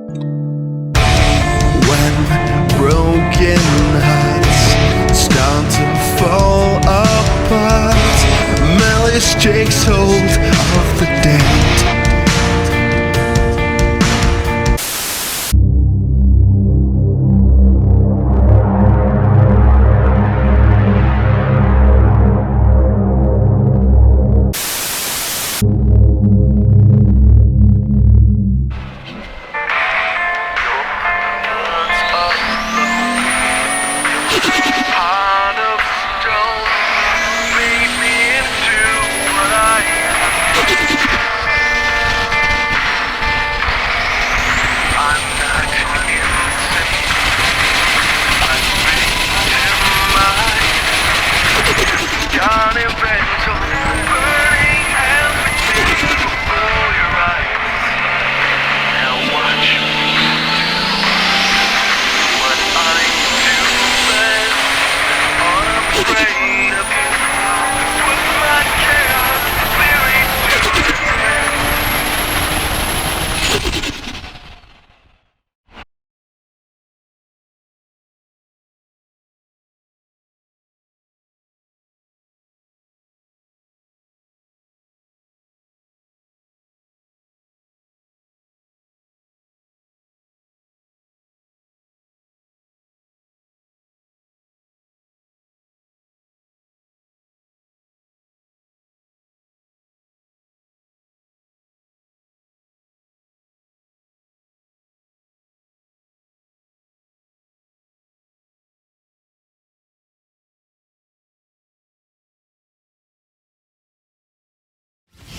When broken hearts start to fall apart, malice takes hold of the dead.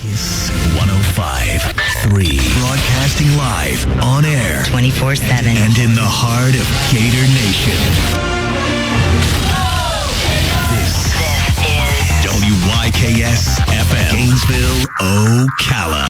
Kiss 105.3, broadcasting live, on air, 24/7, and in the heart of Gator Nation. This is WYKS FM, Gainesville, Ocala.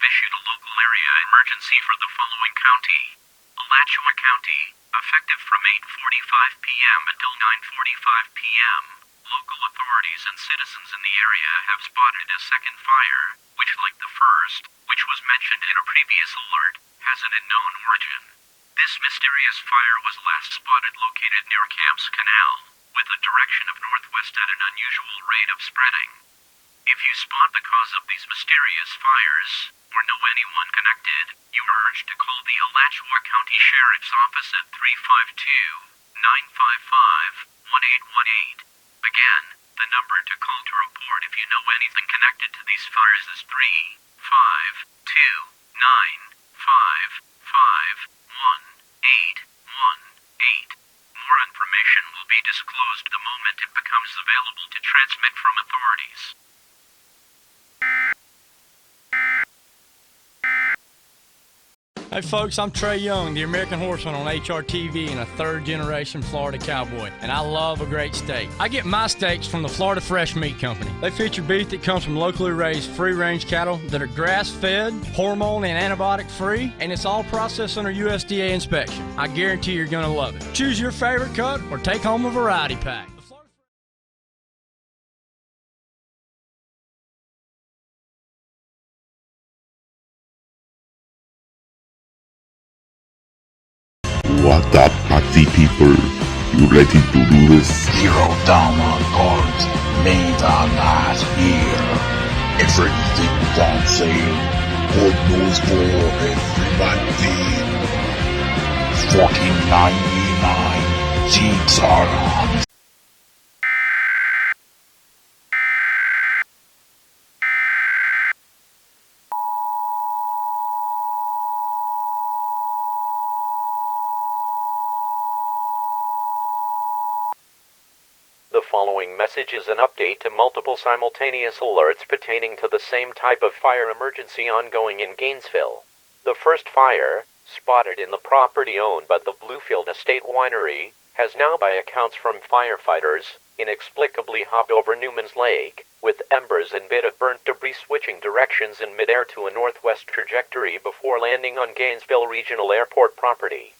issued a local area emergency for the following county. Alachua County, effective from 8:45 p.m. until 9:45 p.m. Local authorities and citizens in the area have spotted a second fire, which, like the first, which was mentioned in a previous alert, has an unknown origin. This mysterious fire was last spotted located near Camps Canal, with a direction of northwest at an unusual rate of spreading. If you spot the cause of these mysterious fires, or know anyone connected, you are urged to call the Alachua County Sheriff's Office at 352-955-1818. Again, the number to call to report if you know anything connected to these fires is 352-955-1818. More information will be disclosed the moment it becomes available to transmit from authorities. Hey folks, I'm Trey Young, the American Horseman on HRTV and a third-generation Florida cowboy, and I love a great steak. I get my steaks from the Florida Fresh Meat Company. They feature beef that comes from locally raised free-range cattle that are grass-fed, hormone and antibiotic-free, and it's all processed under USDA inspection. I guarantee you're going to love it. Choose your favorite cut or take home a variety pack. What up, party people? You ready to do this? Zero Dawn Guard made a lot here. Everything on sale. Good news for everybody. $14.99. Jeeps are on. The following message is an update to multiple simultaneous alerts pertaining to the same type of fire emergency ongoing in Gainesville. The first fire, spotted in the property owned by the Bluefield Estate Winery, has now, by accounts from firefighters, inexplicably hopped over Newman's Lake, with embers and bit of burnt debris switching directions in midair to a northwest trajectory before landing on Gainesville Regional Airport property.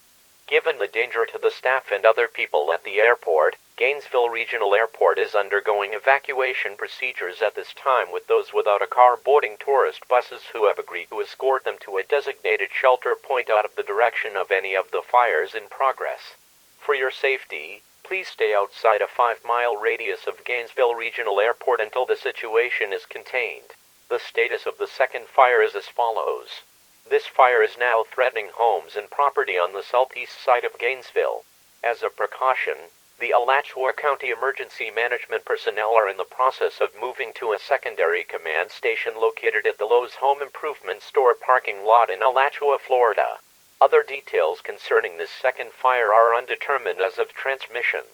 Given the danger to the staff and other people at the airport, Gainesville Regional Airport is undergoing evacuation procedures at this time, with those without a car boarding tourist buses who have agreed to escort them to a designated shelter point out of the direction of any of the fires in progress. For your safety, please stay outside a 5-mile radius of Gainesville Regional Airport until the situation is contained. The status of the second fire is as follows. This fire is now threatening homes and property on the southeast side of Gainesville. As a precaution, the Alachua County Emergency Management personnel are in the process of moving to a secondary command station located at the Lowe's Home Improvement Store parking lot in Alachua, Florida. Other details concerning this second fire are undetermined as of transmission.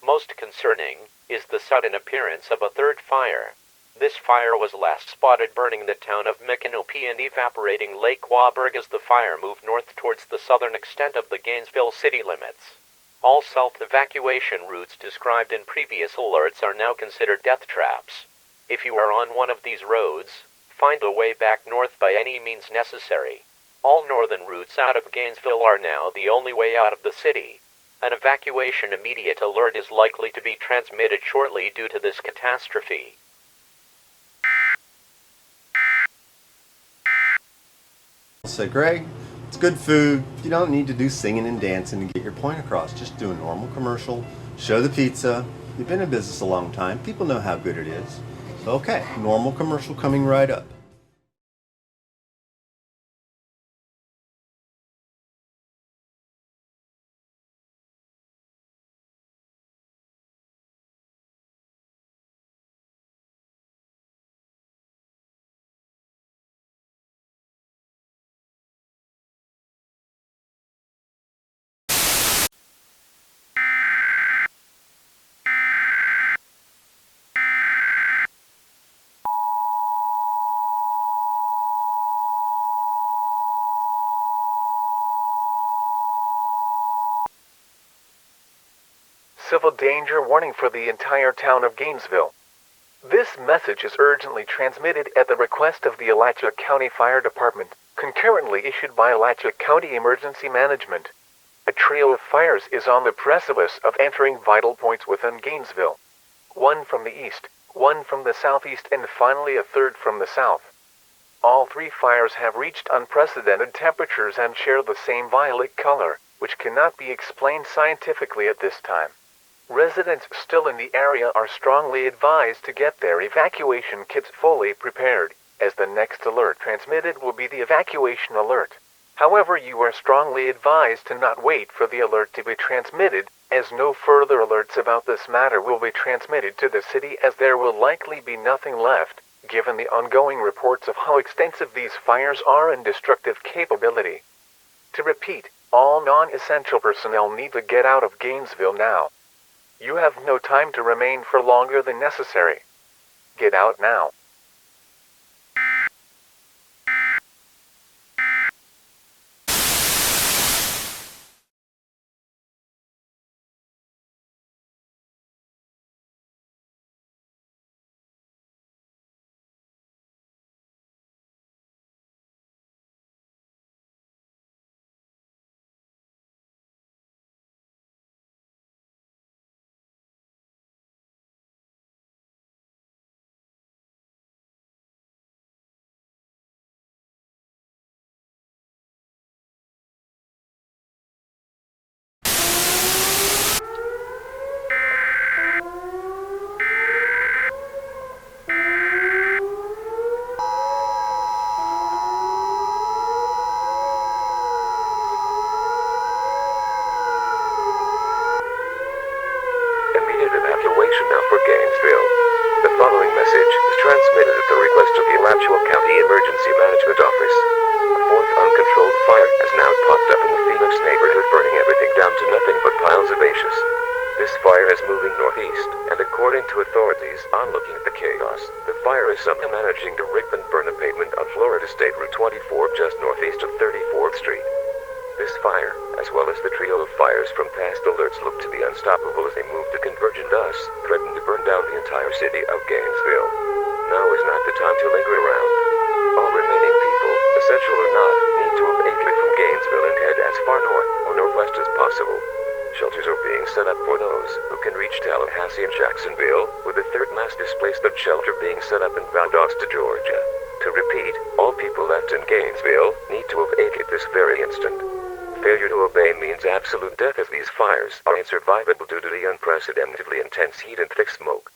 Most concerning is the sudden appearance of a third fire. This fire was last spotted burning the town of Micanopy and evaporating Lake Wahlberg as the fire moved north towards the southern extent of the Gainesville city limits. All self-evacuation routes described in previous alerts are now considered death traps. If you are on one of these roads, find a way back north by any means necessary. All northern routes out of Gainesville are now the only way out of the city. An evacuation immediate alert is likely to be transmitted shortly due to this catastrophe. So Greg, it's good food. You don't need to do singing and dancing to get your point across. Just do a normal commercial, show the pizza. You've been in business a long time. People know how good it is. So okay, normal commercial coming right up. Civil danger warning for the entire town of Gainesville. This message is urgently transmitted at the request of the Alachua County Fire Department, concurrently issued by Alachua County Emergency Management. A trio of fires is on the precipice of entering vital points within Gainesville. One from the east, one from the southeast, and finally a third from the south. All three fires have reached unprecedented temperatures and share the same violet color, which cannot be explained scientifically at this time. Residents still in the area are strongly advised to get their evacuation kits fully prepared, as the next alert transmitted will be the evacuation alert. However, you are strongly advised to not wait for the alert to be transmitted, as no further alerts about this matter will be transmitted to the city, as there will likely be nothing left, given the ongoing reports of how extensive these fires are and destructive capability. To repeat, all non-essential personnel need to get out of Gainesville now. You have no time to remain for longer than necessary. Get out now. Immediate evacuation now for Gainesville. The following message is transmitted at the request of the Alachua County Emergency Management Office. A fourth uncontrolled fire has now popped up in the Phoenix neighborhood, burning everything down to nothing but piles of ashes. This fire is moving northeast, and according to authorities on looking at the chaos, the fire is somehow managing to rip and burn a pavement on Florida State Route 24 just northeast of 34th Street. This fire, as well as the trio of fires from past alerts, look to be unstoppable as they move to converge and thus threaten to burn down the entire city of Gainesville. Now is not the time to linger around. All remaining people, essential or not, need to evacuate from Gainesville and head as far north or northwest as possible. Shelters are being set up for those who can reach Tallahassee and Jacksonville, with the third mass displaced shelter being set up in Valdosta, Georgia. To repeat, all people left in Gainesville need to evacuate this very instant. Failure to obey means absolute death, as these fires are unsurvivable due to the unprecedentedly intense heat and thick smoke.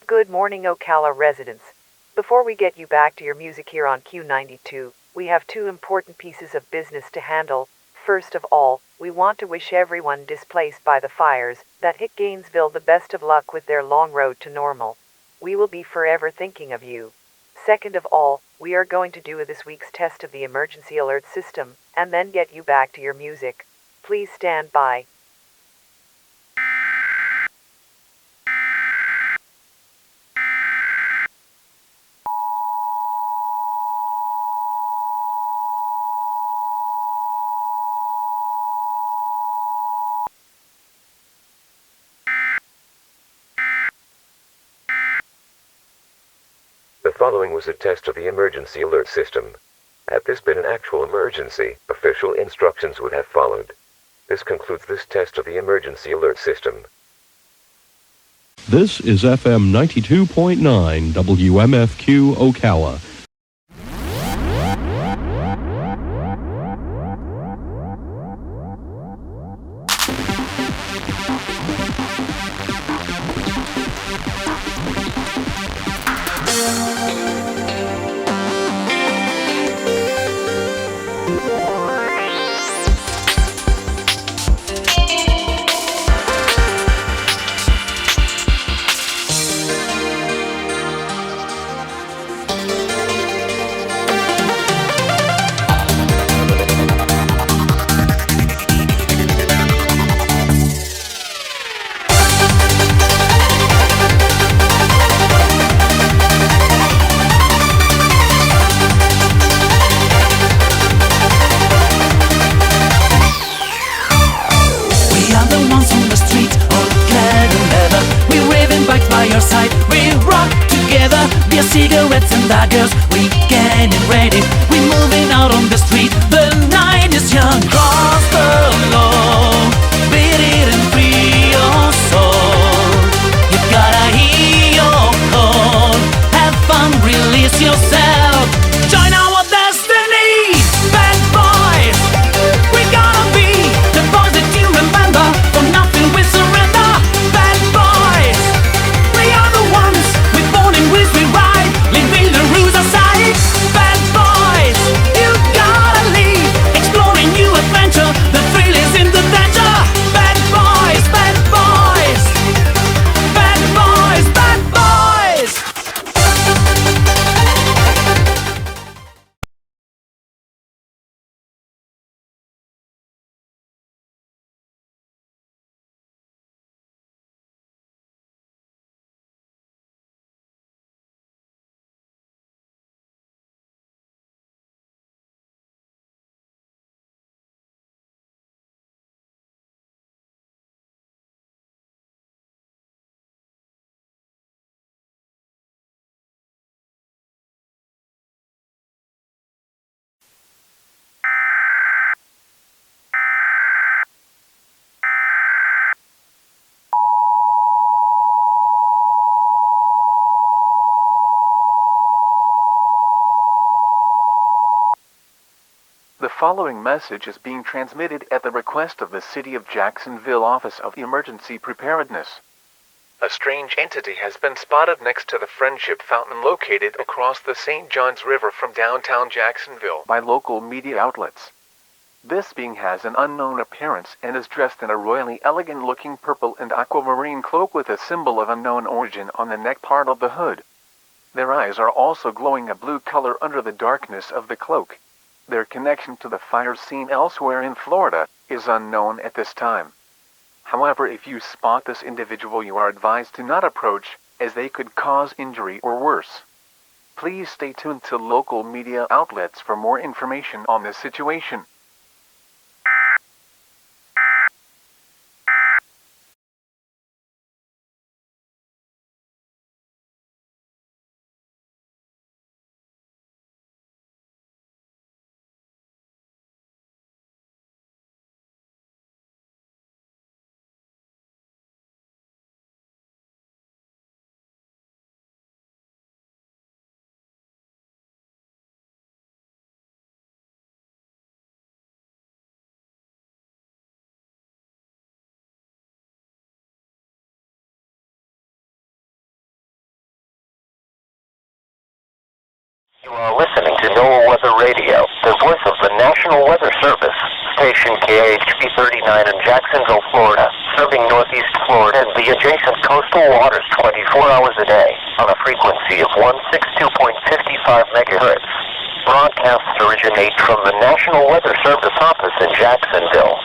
Good morning, Ocala residents. Before we get you back to your music here on Q92, we have two important pieces of business to handle. First of all, we want to wish everyone displaced by the fires that hit Gainesville the best of luck with their long road to normal. We will be forever thinking of you. Second of all, we are going to do this week's test of the emergency alert system, and then get you back to your music. Please stand by. The following was a test of the emergency alert system. Had this been an actual emergency, official instructions would have followed. This concludes this test of the emergency alert system. This is FM 92.9 WMFQ Ocala. Cigarettes and daggers, we getting ready. We moving out on the street. The night is young. Cross the law, beat it and free your soul. You gotta hear your call. Have fun, release yourself. Join our destiny, bad boys. We gonna be the boys that you remember. For nothing we surrender, bad boys. We are the ones we born in which we ride. Leaving the rules aside, bad boys. You gotta leave, exploring new adventure. The thrill is in the danger. Bad boys, bad boys, bad boys, bad boys. The following message is being transmitted at the request of the City of Jacksonville Office of Emergency Preparedness. A strange entity has been spotted next to the Friendship Fountain located across the St. Johns River from downtown Jacksonville by local media outlets. This being has an unknown appearance and is dressed in a royally elegant-looking purple and aquamarine cloak with a symbol of unknown origin on the neck part of the hood. Their eyes are also glowing a blue color under the darkness of the cloak. Their connection to the fire scene elsewhere in Florida is unknown at this time. However, if you spot this individual, you are advised to not approach, as they could cause injury or worse. Please stay tuned to local media outlets for more information on this situation. You are listening to NOAA Weather Radio, the voice of the National Weather Service. Station KHB 39 in Jacksonville, Florida, serving northeast Florida and the adjacent coastal waters 24 hours a day on a frequency of 162.55 megahertz. Broadcasts originate from the National Weather Service office in Jacksonville.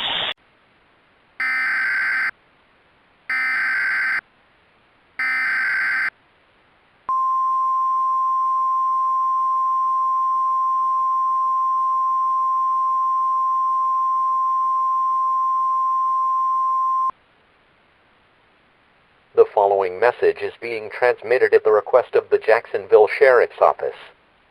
The following message is being transmitted at the request of the Jacksonville Sheriff's Office.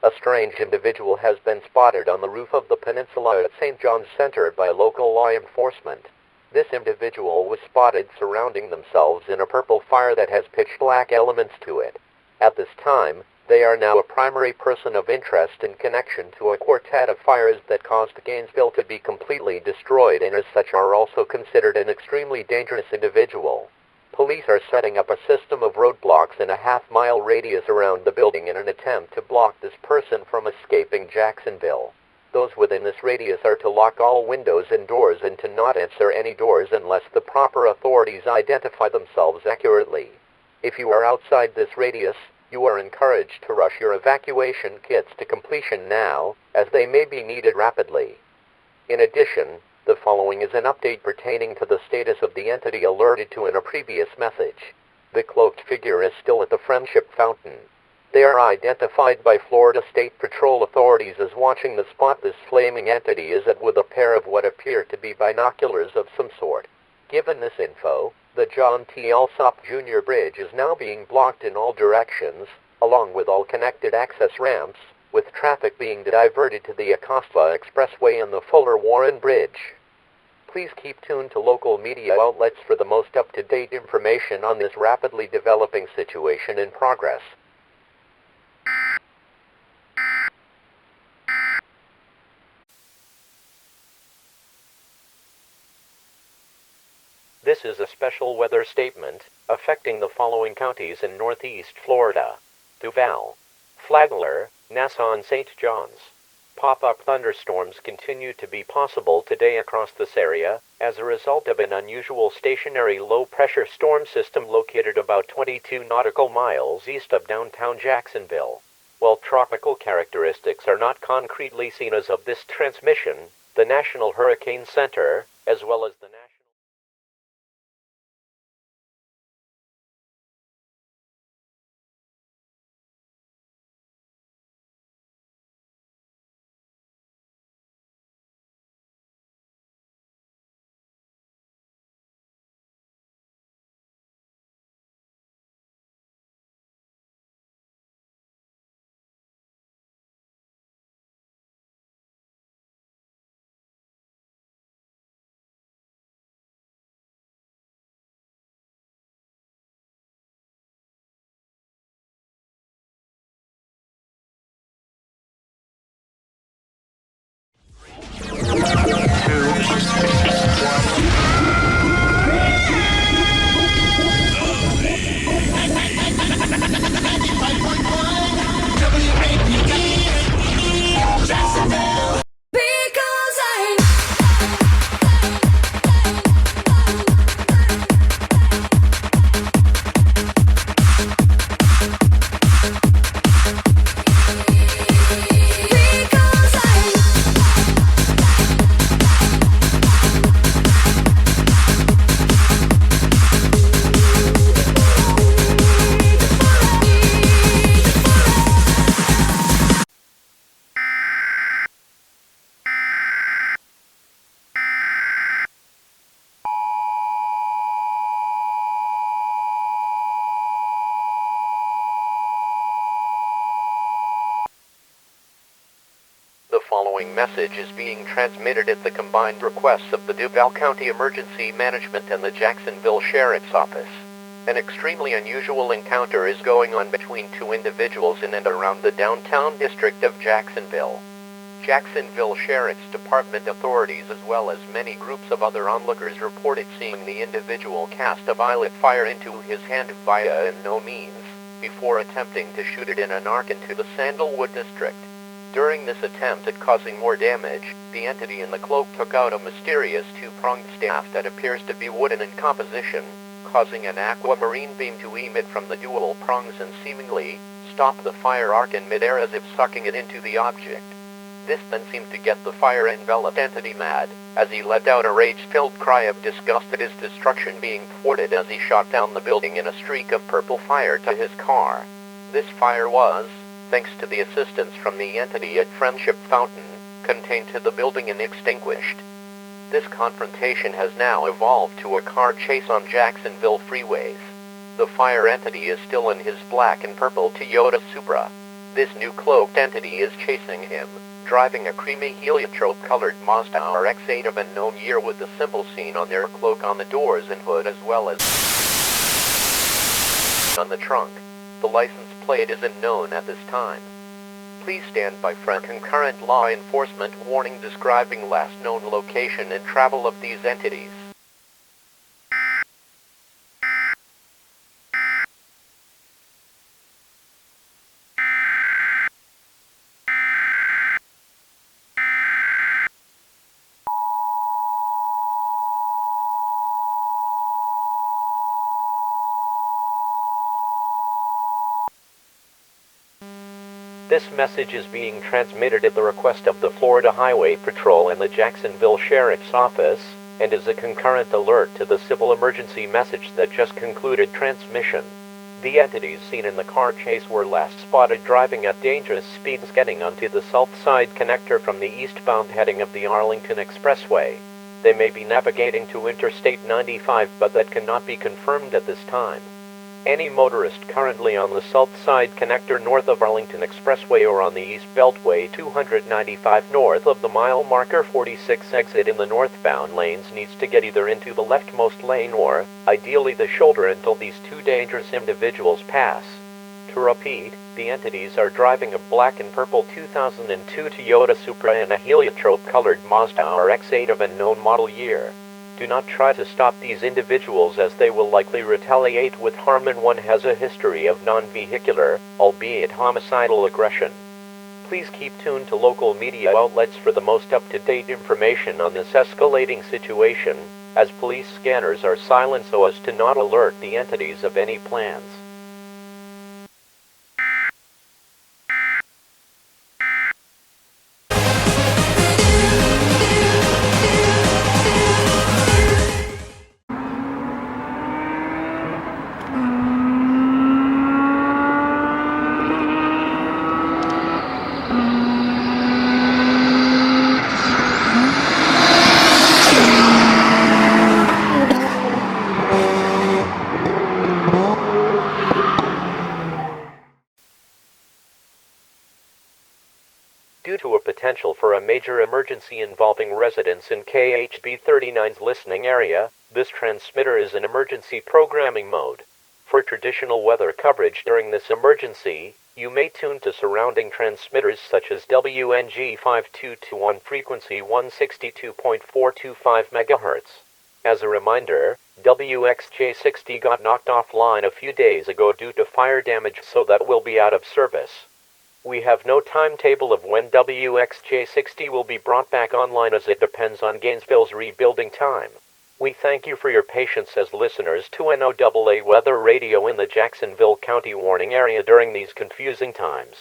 A strange individual has been spotted on the roof of the peninsula at St. John's Center by local law enforcement. This individual was spotted surrounding themselves in a purple fire that has pitch black elements to it. At this time, they are now a primary person of interest in connection to a quartet of fires that caused Gainesville to be completely destroyed and as such are also considered an extremely dangerous individual. Police are setting up a system of roadblocks in a half-mile radius around the building in an attempt to block this person from escaping Jacksonville. Those within this radius are to lock all windows and doors and to not answer any doors unless the proper authorities identify themselves accurately. If you are outside this radius, you are encouraged to rush your evacuation kits to completion now, as they may be needed rapidly. In addition, the following is an update pertaining to the status of the entity alerted to in a previous message. The cloaked figure is still at the Friendship Fountain. They are identified by Florida State Patrol authorities as watching the spot this flaming entity is at with a pair of what appear to be binoculars of some sort. Given this info, the John T. Alsop Jr. Bridge is now being blocked in all directions, along with all connected access ramps, with traffic being diverted to the Acosta Expressway and the Fuller Warren Bridge. Please keep tuned to local media outlets for the most up-to-date information on this rapidly developing situation in progress. This is a special weather statement affecting the following counties in Northeast Florida: Duval, Flagler, Nassau and St. John's. Pop-up thunderstorms continue to be possible today across this area as a result of an unusual stationary low-pressure storm system located about 22 nautical miles east of downtown Jacksonville. While tropical characteristics are not concretely seen as of this transmission, the National Hurricane Center, as well as the National message is being transmitted at the combined requests of the Duval County Emergency Management and the Jacksonville Sheriff's Office. An extremely unusual encounter is going on between two individuals in and around the downtown district of Jacksonville. Jacksonville Sheriff's Department authorities as well as many groups of other onlookers reported seeing the individual cast a violet fire into his hand via and no means, before attempting to shoot it in an arc into the Sandalwood district. During this attempt at causing more damage, the entity in the cloak took out a mysterious two-pronged staff that appears to be wooden in composition, causing an aquamarine beam to emit from the dual prongs and seemingly stop the fire arc in midair as if sucking it into the object. This then seemed to get the fire-enveloped entity mad, as he let out a rage-filled cry of disgust at his destruction being thwarted as he shot down the building in a streak of purple fire to his car. This fire was, thanks to the assistance from the entity at Friendship Fountain, contained to the building and extinguished. This confrontation has now evolved to a car chase on Jacksonville freeways. The fire entity is still in his black and purple Toyota Supra. This new cloaked entity is chasing him, driving a creamy heliotrope-colored Mazda RX-8 of unknown year with the symbol seen on their cloak on the doors and hood as well as on the trunk. The license plate is unknown at this time. Please stand by for a concurrent law enforcement warning describing last known location and travel of these entities. This message is being transmitted at the request of the Florida Highway Patrol and the Jacksonville Sheriff's Office, and is a concurrent alert to the civil emergency message that just concluded transmission. The entities seen in the car chase were last spotted driving at dangerous speeds getting onto the south side connector from the eastbound heading of the Arlington Expressway. They may be navigating to Interstate 95, but that cannot be confirmed at this time. Any motorist currently on the south side connector north of Arlington Expressway or on the East Beltway 295 north of the mile marker 46 exit in the northbound lanes needs to get either into the leftmost lane or, ideally, the shoulder until these two dangerous individuals pass. To repeat, the entities are driving a black and purple 2002 Toyota Supra and a heliotrope-colored Mazda RX-8 of unknown model year. Do not try to stop these individuals as they will likely retaliate with harm, and one has a history of non-vehicular, albeit homicidal aggression. Please keep tuned to local media outlets for the most up-to-date information on this escalating situation, as police scanners are silent so as to not alert the entities of any plans. Due to a potential for a major emergency involving residents in KHB 39's listening area, this transmitter is in emergency programming mode. For traditional weather coverage during this emergency, you may tune to surrounding transmitters such as WNG 522 on frequency 162.425 MHz. As a reminder, WXJ60 got knocked offline a few days ago due to fire damage, so that will be out of service. We have no timetable of when WXJ60 will be brought back online, as it depends on Gainesville's rebuilding time. We thank you for your patience as listeners to NOAA Weather Radio in the Jacksonville County warning area during these confusing times.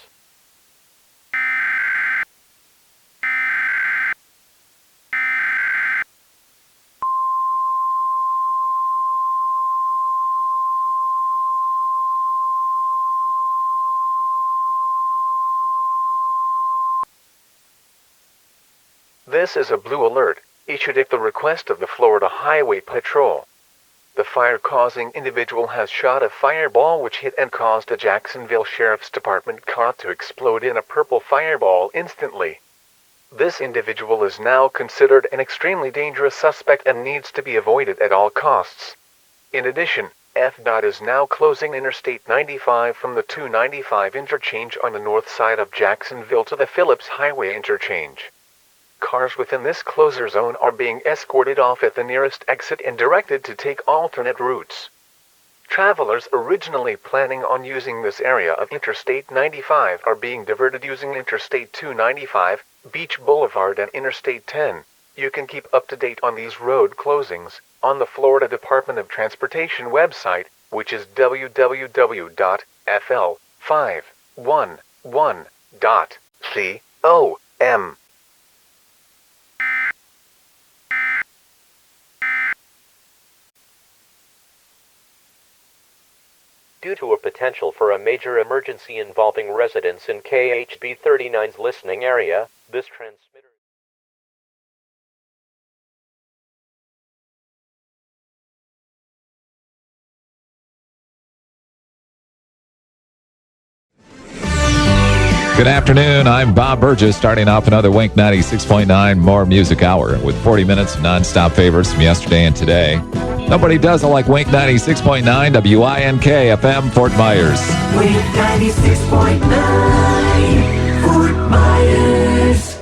This is a blue alert, issued at the request of the Florida Highway Patrol. The fire-causing individual has shot a fireball which hit and caused a Jacksonville Sheriff's Department car to explode in a purple fireball instantly. This individual is now considered an extremely dangerous suspect and needs to be avoided at all costs. In addition, FDOT is now closing Interstate 95 from the 295 interchange on the north side of Jacksonville to the Phillips Highway interchange. Cars within this closure zone are being escorted off at the nearest exit and directed to take alternate routes. Travelers originally planning on using this area of Interstate 95 are being diverted using Interstate 295, Beach Boulevard, and Interstate 10. You can keep up to date on these road closings on the Florida Department of Transportation website, which is www.fl511.com. Due to a potential for a major emergency involving residents in KHB 39's listening area, this transmitter Good afternoon. I'm Bob Burgess, starting off another Wink 96.9 More Music Hour with 40 minutes of nonstop favorites from yesterday and today. Nobody does it like Wink 96.9 WINK FM Fort Myers. Wink 96.9 Fort Myers.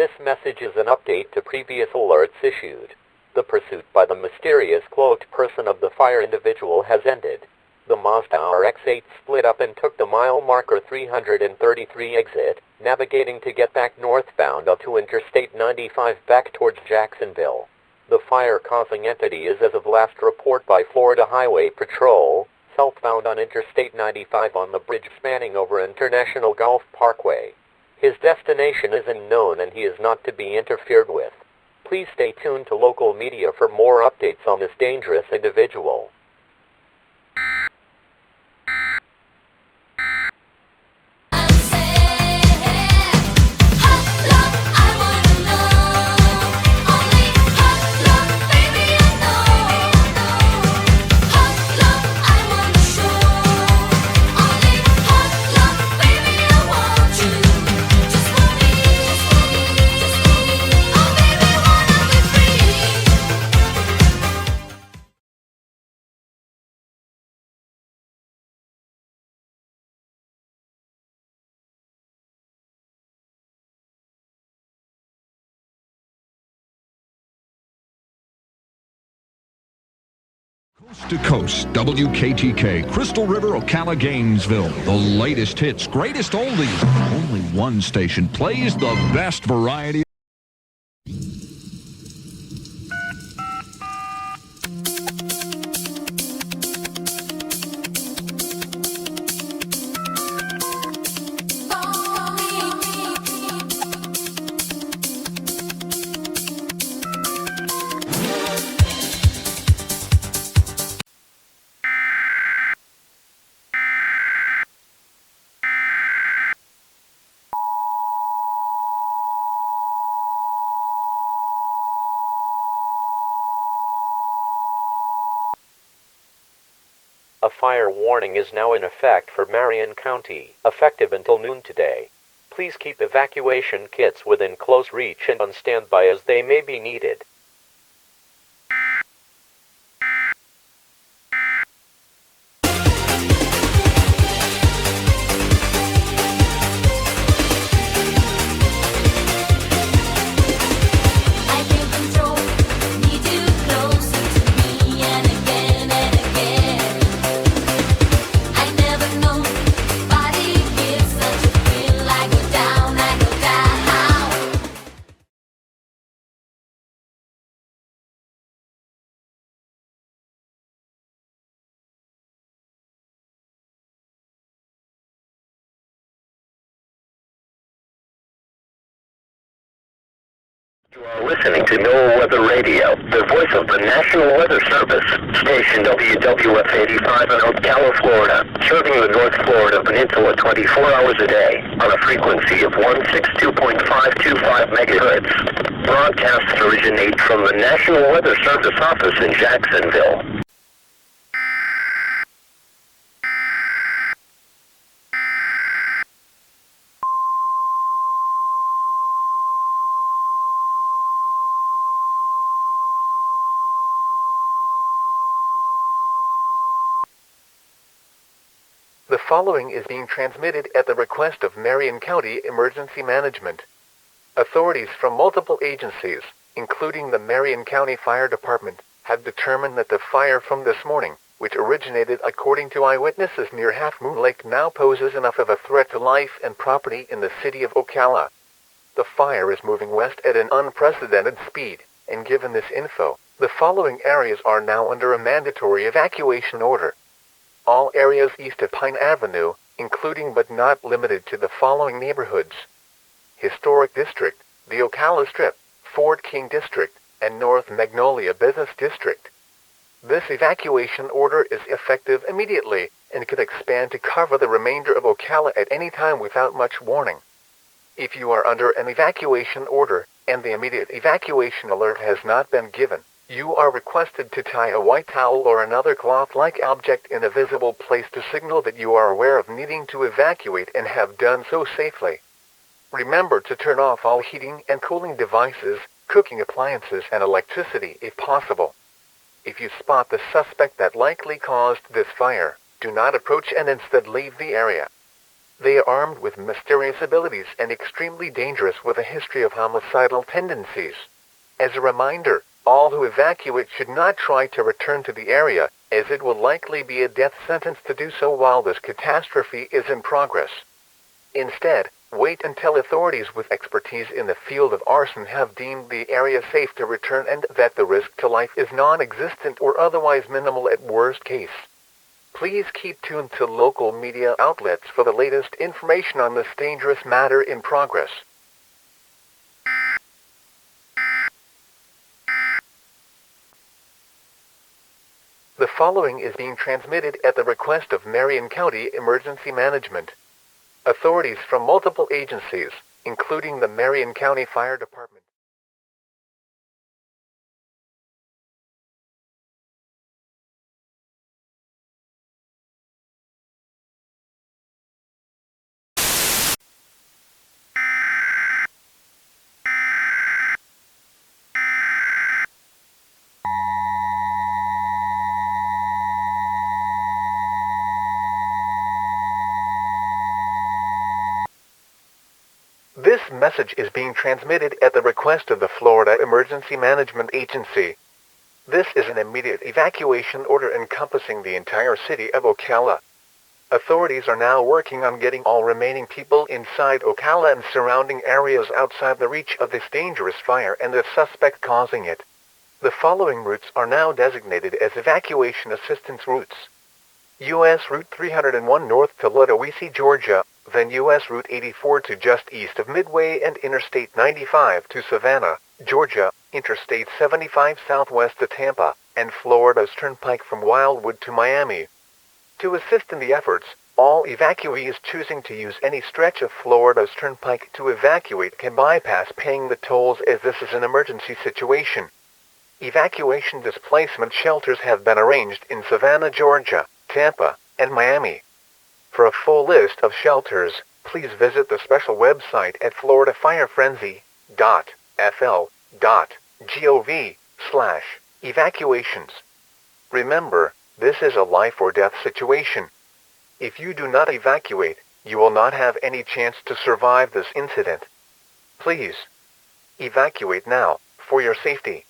This message is an update to previous alerts issued. The pursuit by the mysterious cloaked person of the fire individual has ended. The Mazda RX-8 split up and took the mile marker 333 exit, navigating to get back northbound onto Interstate 95 back towards Jacksonville. The fire-causing entity is, as of last report by Florida Highway Patrol, southbound on Interstate 95 on the bridge spanning over International Golf Parkway. His destination is unknown and he is not to be interfered with. Please stay tuned to local media for more updates on this dangerous individual. Coast to coast, WKTK, Crystal River, Ocala, Gainesville. The latest hits, greatest oldies. Only one station plays the best variety. A fire warning is now in effect for Marion County, effective until noon today. Please keep evacuation kits within close reach and on standby as they may be needed. You are listening to NOAA Weather Radio, the voice of the National Weather Service. Station WWF 85 in Ocala, Florida, serving the North Florida Peninsula 24 hours a day on a frequency of 162.525 megahertz. Broadcasts originate from the National Weather Service office in Jacksonville. The following is being transmitted at the request of Marion County Emergency Management. Authorities from multiple agencies, including the Marion County Fire Department, have determined that the fire from this morning, which originated according to eyewitnesses near Half Moon Lake, now poses enough of a threat to life and property in the city of Ocala. The fire is moving west at an unprecedented speed, and given this info, the following areas are now under a mandatory evacuation order. All areas east of Pine Avenue, including but not limited to the following neighborhoods: Historic District, the Ocala Strip, Fort King District, and North Magnolia Business District. This evacuation order is effective immediately and could expand to cover the remainder of Ocala at any time without much warning. If you are under an evacuation order and the immediate evacuation alert has not been given, you are requested to tie a white towel or another cloth-like object in a visible place to signal that you are aware of needing to evacuate and have done so safely. Remember to turn off all heating and cooling devices, cooking appliances, and electricity if possible. If you spot the suspect that likely caused this fire, do not approach and instead leave the area. They are armed with mysterious abilities and extremely dangerous with a history of homicidal tendencies. As a reminder, all who evacuate should not try to return to the area, as it will likely be a death sentence to do so while this catastrophe is in progress. Instead, wait until authorities with expertise in the field of arson have deemed the area safe to return and that the risk to life is non-existent or otherwise minimal at worst case. Please keep tuned to local media outlets for the latest information on this dangerous matter in progress. The following is being transmitted at the request of Marion County Emergency Management. Authorities from multiple agencies, including the Marion County Fire Department. This message is being transmitted at the request of the Florida Emergency Management Agency. This is an immediate evacuation order encompassing the entire city of Ocala. Authorities are now working on getting all remaining people inside Ocala and surrounding areas outside the reach of this dangerous fire and the suspect causing it. The following routes are now designated as evacuation assistance routes: U.S. Route 301 north to Ludowici, Georgia, then U.S. Route 84 to just east of Midway and Interstate 95 to Savannah, Georgia, Interstate 75 southwest to Tampa, and Florida's Turnpike from Wildwood to Miami. To assist in the efforts, all evacuees choosing to use any stretch of Florida's Turnpike to evacuate can bypass paying the tolls, as this is an emergency situation. Evacuation displacement shelters have been arranged in Savannah, Georgia, Tampa, and Miami. For a full list of shelters, please visit the special website at floridafirefrenzy.fl.gov/evacuations. Remember, this is a life or death situation. If you do not evacuate, you will not have any chance to survive this incident. Please evacuate now, for your safety.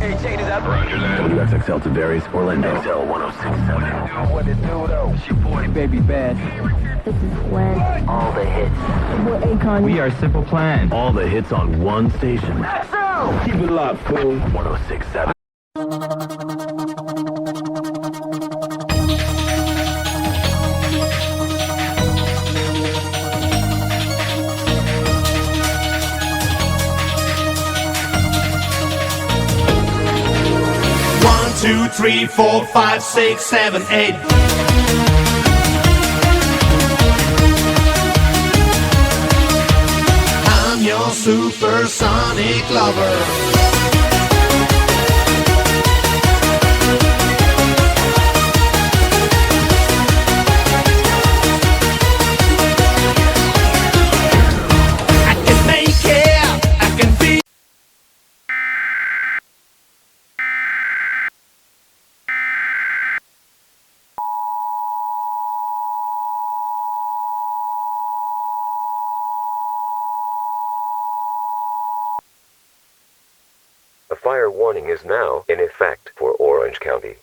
Roger that. WXXL to Darius, Orlando. XL 1067. What it do, though? It's your boy, Baby Bad. This is Gwen. All the hits. Your boy Akon. We are Simple Plan. All the hits on one station. Keep it locked, fool. 1067. One, two, three, four, five, six, seven, eight. I'm your supersonic lover. A fire warning is now in effect for Orange County,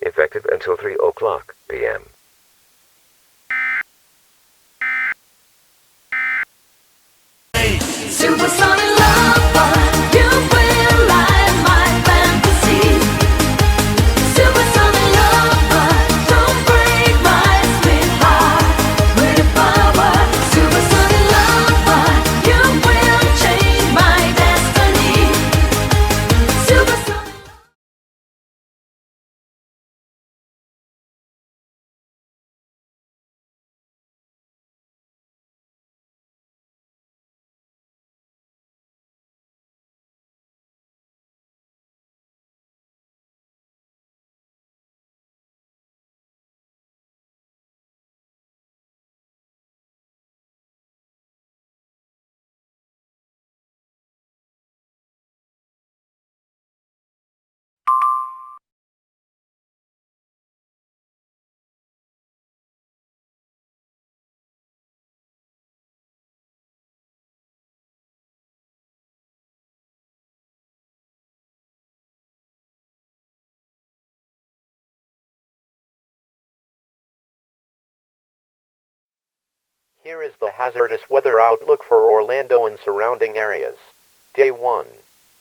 effective until 3 o'clock p.m. Supersonic lover, you will light my fantasy. Supersonic lover, don't break my sweet heart with your power. Supersonic lover, you will change my destiny. Supersonic. Here is the hazardous weather outlook for Orlando and surrounding areas. Day 1.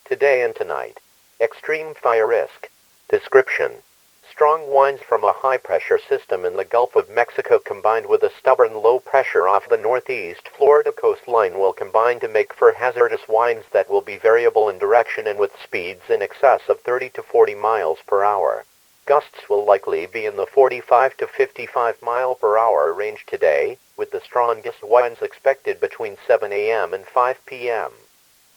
Today and tonight. Extreme fire risk. Description. Strong winds from a high-pressure system in the Gulf of Mexico combined with a stubborn low pressure off the northeast Florida coastline will combine to make for hazardous winds that will be variable in direction and with speeds in excess of 30 to 40 miles per hour. Gusts will likely be in the 45 to 55 mile per hour range today, with the strongest winds expected between 7 a.m. and 5 p.m.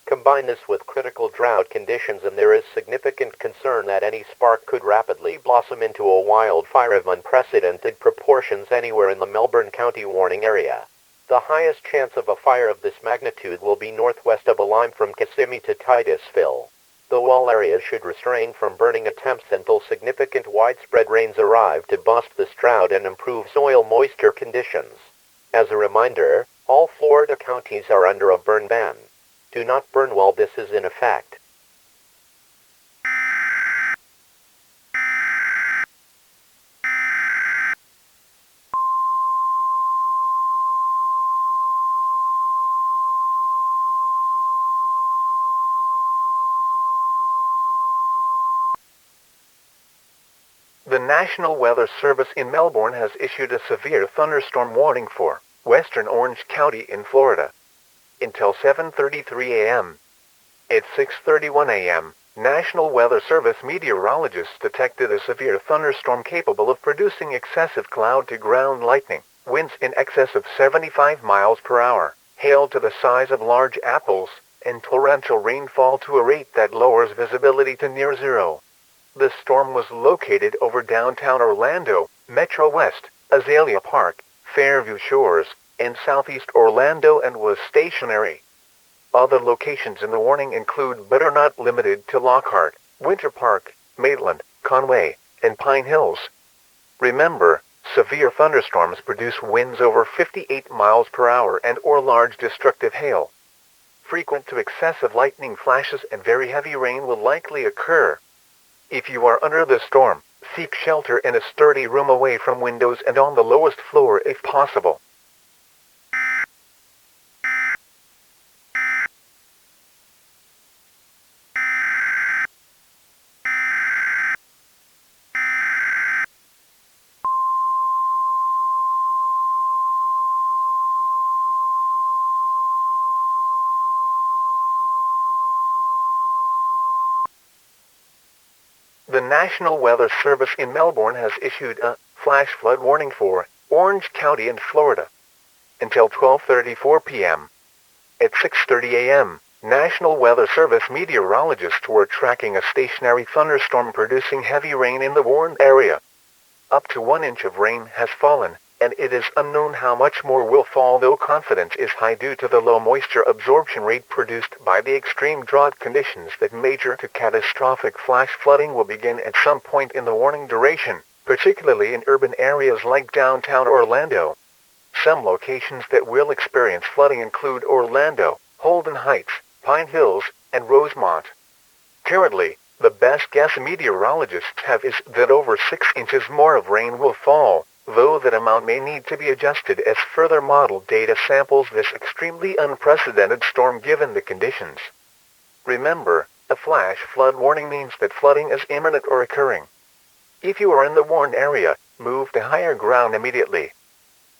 Combine this with critical drought conditions and there is significant concern that any spark could rapidly blossom into a wildfire of unprecedented proportions anywhere in the Melbourne County warning area. The highest chance of a fire of this magnitude will be northwest of Lyme from Kissimmee to Titusville. Though all areas should refrain from burning attempts until significant widespread rains arrive to bust this drought and improve soil moisture conditions. As a reminder, all Florida counties are under a burn ban. Do not burn while this is in effect. The National Weather Service in Melbourne has issued a severe thunderstorm warning for western Orange County in Florida until 7:33 a.m. At 6:31 a.m., National Weather Service meteorologists detected a severe thunderstorm capable of producing excessive cloud-to-ground lightning, winds in excess of 75 miles per hour, hail to the size of large apples, and torrential rainfall to a rate that lowers visibility to near zero. The storm was located over downtown Orlando, Metro West, Azalea Park, Fairview Shores, and southeast Orlando and was stationary. Other locations in the warning include but are not limited to Lockhart, Winter Park, Maitland, Conway, and Pine Hills. Remember, severe thunderstorms produce winds over 58 miles per hour and or large destructive hail. Frequent to excessive lightning flashes and very heavy rain will likely occur, If you are under the storm, seek shelter in a sturdy room away from windows and on the lowest floor if possible. The National Weather Service in Melbourne has issued a flash flood warning for Orange County in Florida until 12:34 p.m. At 6:30 a.m., National Weather Service meteorologists were tracking a stationary thunderstorm producing heavy rain in the warned area. Up to 1 inch of rain has fallen, and it is unknown how much more will fall, though confidence is high due to the low moisture absorption rate produced by the extreme drought conditions that major to catastrophic flash flooding will begin at some point in the warning duration, particularly in urban areas like downtown Orlando. Some locations that will experience flooding include Orlando, Holden Heights, Pine Hills, and Rosemont. Currently, the best guess meteorologists have is that over 6 inches more of rain will fall, though that amount may need to be adjusted as further model data samples this extremely unprecedented storm given the conditions. Remember, a flash flood warning means that flooding is imminent or occurring. If you are in the warned area, move to higher ground immediately.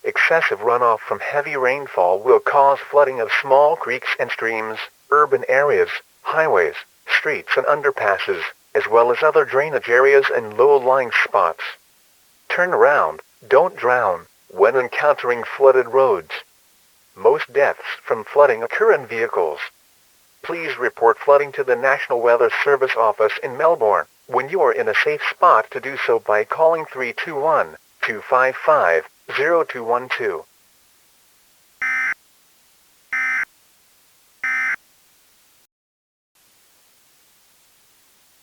Excessive runoff from heavy rainfall will cause flooding of small creeks and streams, urban areas, highways, streets and underpasses, as well as other drainage areas and low-lying spots. Turn around, don't drown, when encountering flooded roads. Most deaths from flooding occur in vehicles. Please report flooding to the National Weather Service office in Melbourne when you are in a safe spot to do so by calling 321-255-0212.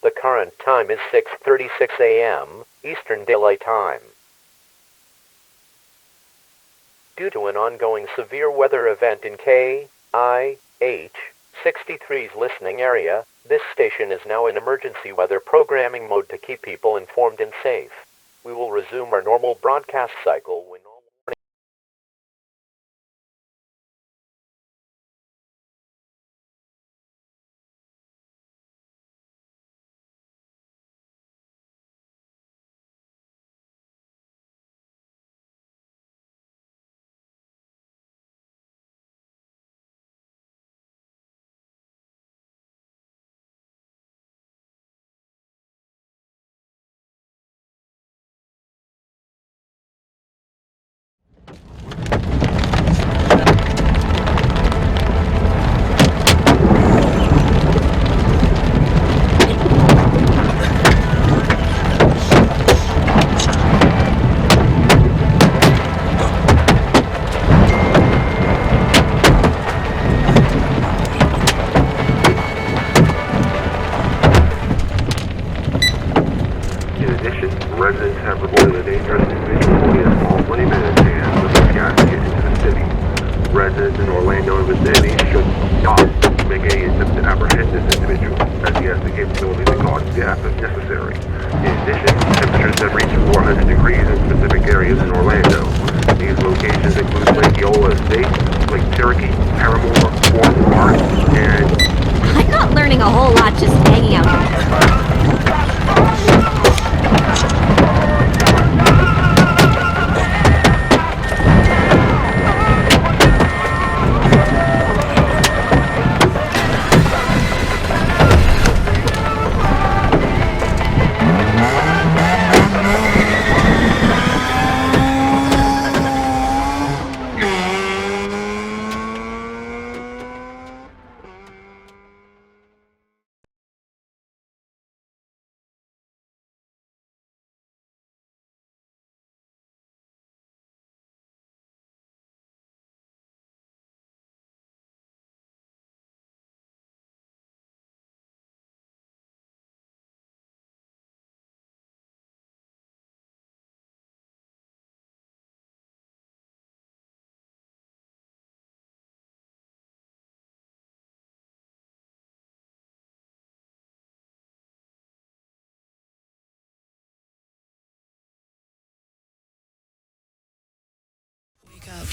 The current time is 6:36 a.m. Eastern Daylight Time. Due to an ongoing severe weather event in KIH-63's listening area, this station is now in emergency weather programming mode to keep people informed and safe. We will resume our normal broadcast cycle when residents have reported a dangerous individual holding a small flame in his hand with a gasket into the city. Residents in Orlando and vicinity should not make any attempt to apprehend this individual, as he has the capability to cause death if necessary. In addition, temperatures have reached 400 degrees in specific areas in Orlando. These locations include Lake Eola Estate, Lake Cherokee, Paramore, Forest Park, and... I'm not learning a whole lot just hanging out here.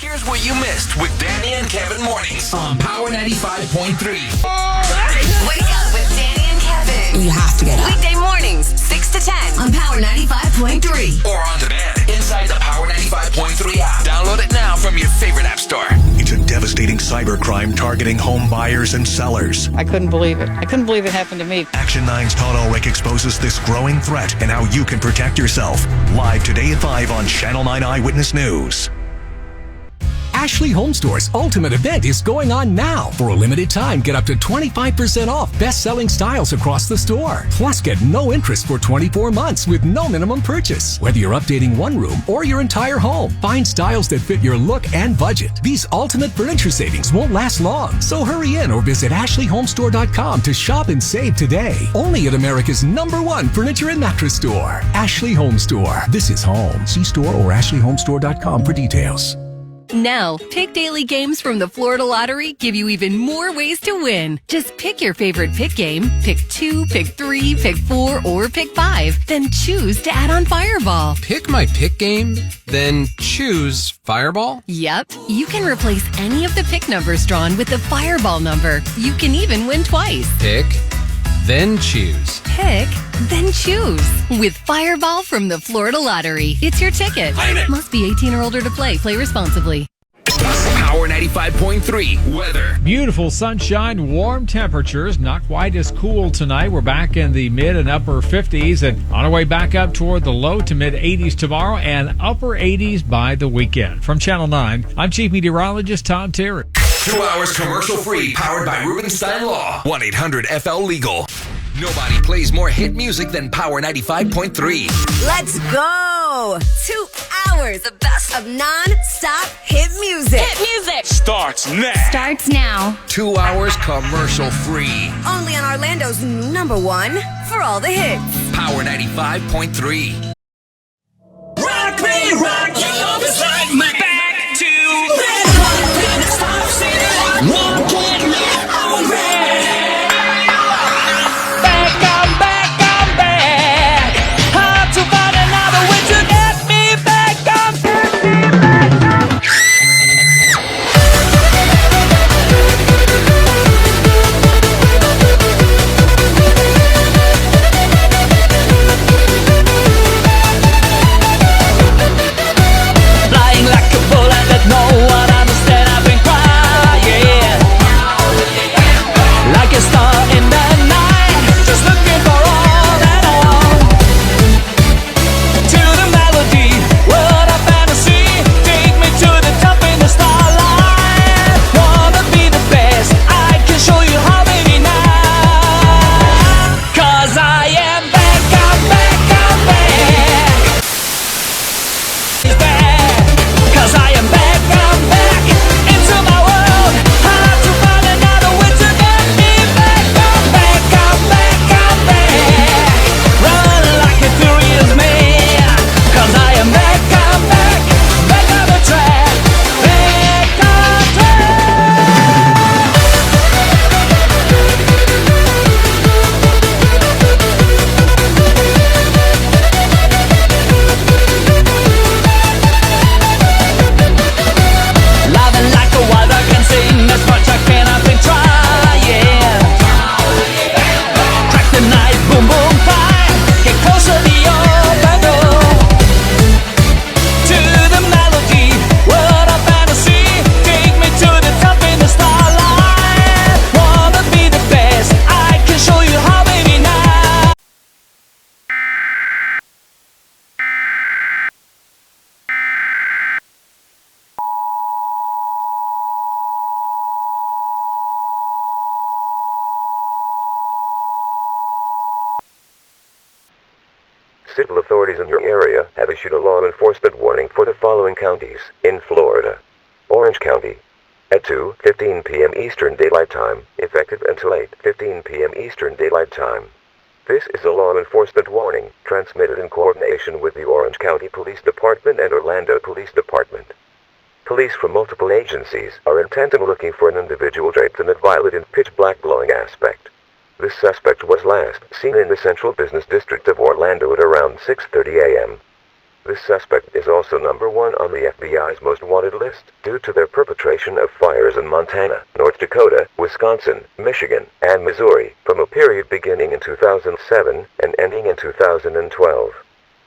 Here's what you missed with Danny and Kevin mornings on Power 95.3. Wake up with Danny and Kevin. You have to get up. Weekday mornings, 6 to 10 on Power 95.3. Or on demand inside the Power 95.3 app. Download it now from your favorite app store. It's a devastating cybercrime targeting home buyers and sellers. I couldn't believe it. I couldn't believe it happened to me. Action 9's Todd Ulrich exposes this growing threat and how you can protect yourself. Live today at 5 on Channel 9 Eyewitness News. Ashley Home Store's ultimate event is going on now. For a limited time, get up to 25% off best-selling styles across the store. Plus, get no interest for 24 months with no minimum purchase. Whether you're updating one room or your entire home, find styles that fit your look and budget. These ultimate furniture savings won't last long, so hurry in or visit AshleyHomestore.com to shop and save today. Only at America's #1 furniture and mattress store, Ashley Home Store. This is home. See store or AshleyHomestore.com for details. Now, Pick Daily games from the Florida Lottery give you even more ways to win. Just pick your favorite Pick game, pick 2, pick 3, pick 4, or pick 5. Then choose to add on Fireball. Pick my Pick game, then choose Fireball? Yep, you can replace any of the Pick numbers drawn with the Fireball number. You can even win twice. Pick, then choose. Pick, then choose. With Fireball from the Florida Lottery. It's your ticket. Must be 18 or older to play. Play responsibly. Power 95.3 weather. Beautiful sunshine, warm temperatures, not quite as cool tonight. We're back in the mid and upper 50s and on our way back up toward the low to mid 80s tomorrow and upper 80s by the weekend. From Channel 9, I'm Chief Meteorologist Todd Terry. 2 hours commercial free, powered by Rubenstein Law. 1-800-FL-LEGAL. Nobody plays more hit music than Power 95.3. Let's go! 2 hours of best of non-stop hit music. Hit music! Starts now. Starts now. 2 hours commercial free. Only on Orlando's #1 for all the hits. Power 95.3. Rock me, rock you love is like me. Back to Civil authorities in your area have issued a law enforcement warning for the following counties in Florida. Orange County. At 2:15 p.m. Eastern Daylight Time, effective until 8:15 p.m. Eastern Daylight Time. This is a law enforcement warning, transmitted in coordination with the Orange County Police Department and Orlando Police Department. Police from multiple agencies are intent on looking for an individual draped in a violet and pitch black glowing aspect. This suspect was last seen in the Central Business District of Orlando at around 6:30 a.m. This suspect is also number 1 on the FBI's most wanted list due to their perpetration of fires in Montana, North Dakota, Wisconsin, Michigan, and Missouri from a period beginning in 2007 and ending in 2012.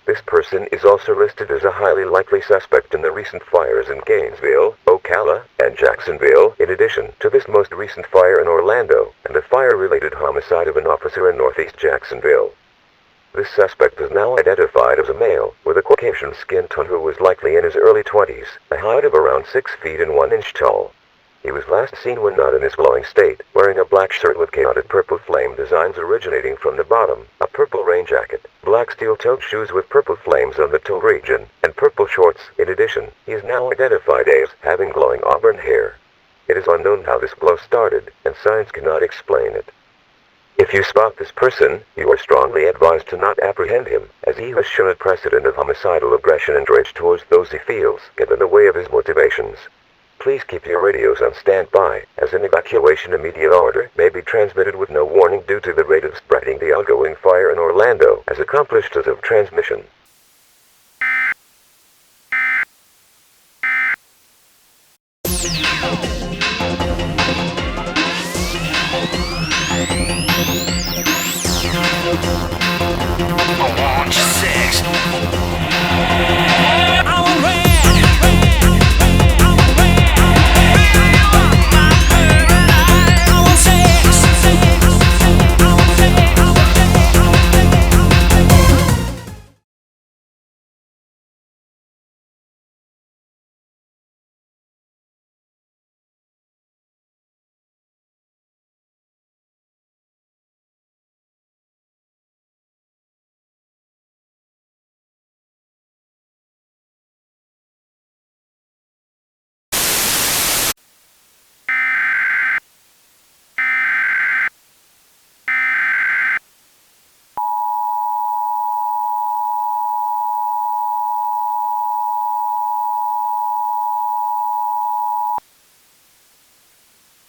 This person is also listed as a highly likely suspect in the recent fires in Gainesville, Ocala, and Jacksonville, in addition to this most recent fire in Orlando and the fire-related homicide of an officer in northeast Jacksonville. This suspect is now identified as a male with a Caucasian skin tone who was likely in his early 20s, a height of around 6 feet and 1 inch tall. He was last seen when not in his glowing state, wearing a black shirt with chaotic purple flame designs originating from the bottom, a purple rain jacket, black steel-toed shoes with purple flames on the toe region, and purple shorts. In addition, he is now identified as having glowing auburn hair. It is unknown how this glow started, and science cannot explain it. If you spot this person, you are strongly advised to not apprehend him, as he has shown a precedent of homicidal aggression and rage towards those he feels get in the way of his motivations. Please keep your radios on standby, as an evacuation immediate order may be transmitted with no warning due to the rate of spreading the outgoing fire in Orlando as accomplished as of transmission. Launch 6.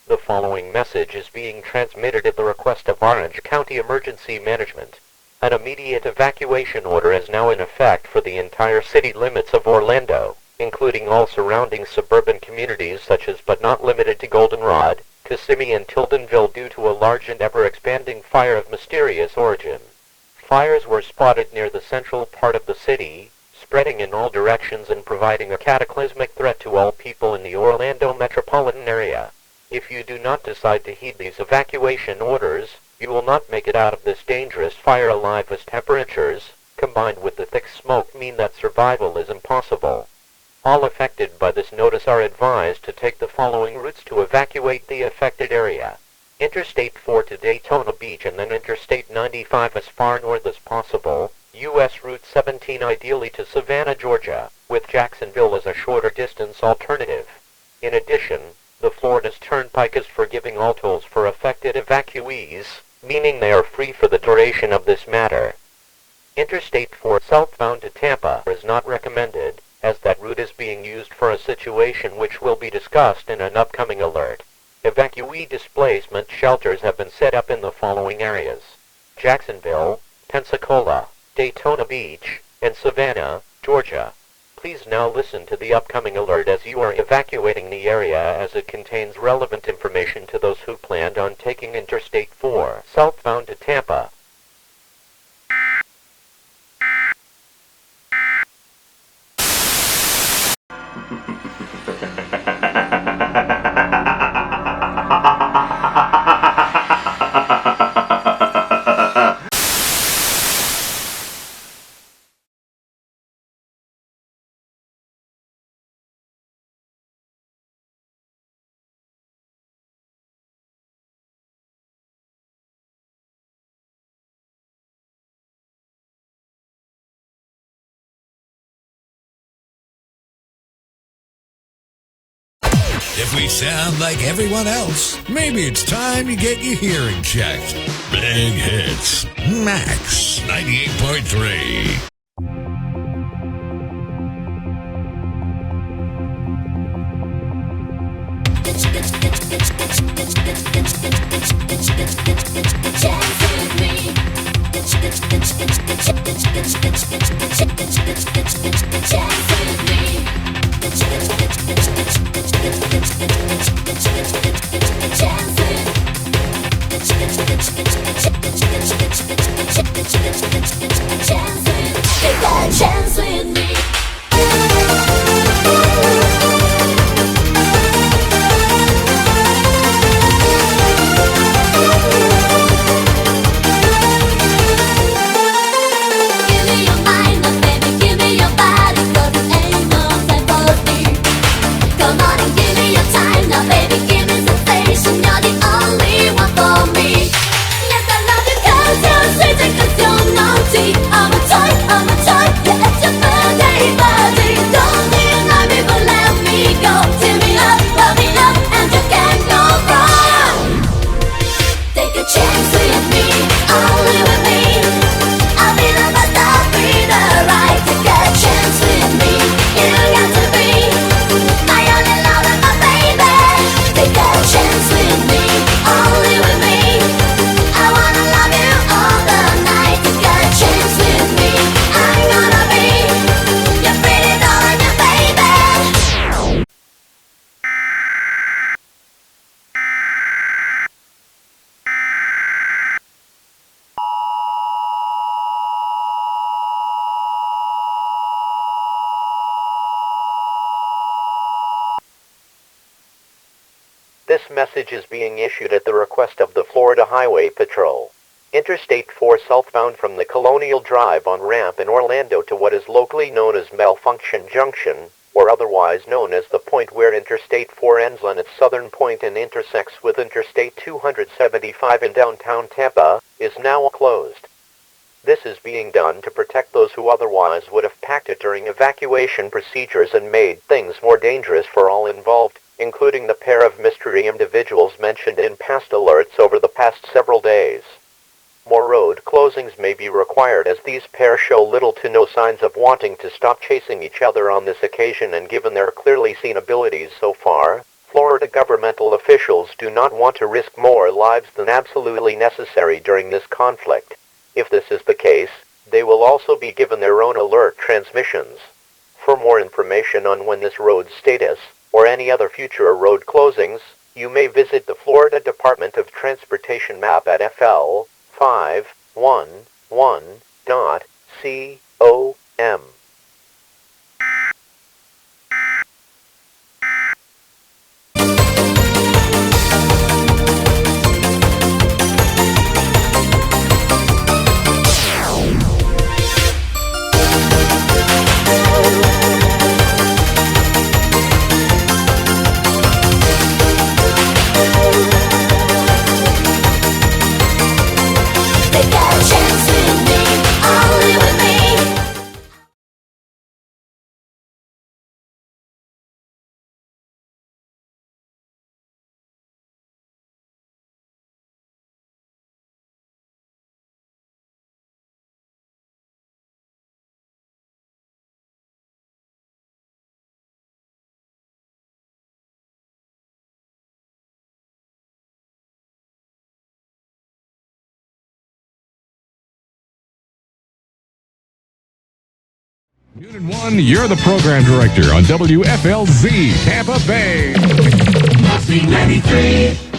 The following message is being transmitted at the request of Orange County Emergency Management. An immediate evacuation order is now in effect for the entire city limits of Orlando, including all surrounding suburban communities such as but not limited to Goldenrod, Kissimmee and Tildenville due to a large and ever-expanding fire of mysterious origin. Fires were spotted near the central part of the city, spreading in all directions and providing a cataclysmic threat to all people in the Orlando metropolitan area. If you do not decide to heed these evacuation orders, you will not make it out of this dangerous fire alive, as temperatures, combined with the thick smoke, mean that survival is impossible. All affected by this notice are advised to take the following routes to evacuate the affected area. Interstate 4 to Daytona Beach and then Interstate 95 as far north as possible, U.S. Route 17 ideally to Savannah, Georgia, with Jacksonville as a shorter distance alternative. In addition, the Florida's Turnpike is forgiving all tolls for affected evacuees, meaning they are free for the duration of this matter. Interstate 4 southbound to Tampa is not recommended, as that route is being used for a situation which will be discussed in an upcoming alert. Evacuee displacement shelters have been set up in the following areas: Jacksonville, Pensacola, Daytona Beach, and Savannah, Georgia. Please now listen to the upcoming alert as you are evacuating the area, as it contains relevant information to those who planned on taking Interstate 4 southbound to Tampa. If we sound like everyone else, maybe it's time you get your hearing checked. Big Hits, Max 98.3. Chance with me. This message is being issued at the request of the Florida Highway Patrol. Interstate 4 southbound from the Colonial Drive on ramp in Orlando to what is locally known as Malfunction Junction, or otherwise known as the point where Interstate 4 ends on its southern point and intersects with Interstate 275 in downtown Tampa, is now closed. This is being done to protect those who otherwise would have packed it during evacuation procedures and made things more dangerous for all involved, including the pair of mystery individuals mentioned in past alerts over the past several days. More road closings may be required as these pair show little to no signs of wanting to stop chasing each other on this occasion, and given their clearly seen abilities so far, Florida governmental officials do not want to risk more lives than absolutely necessary during this conflict. If this is the case, they will also be given their own alert transmissions. For more information on when this road status, or any other future road closings, you may visit the Florida Department of Transportation map at fl511.com. Noon and 1, you're the program director on WFLZ, Tampa Bay. Must be 93.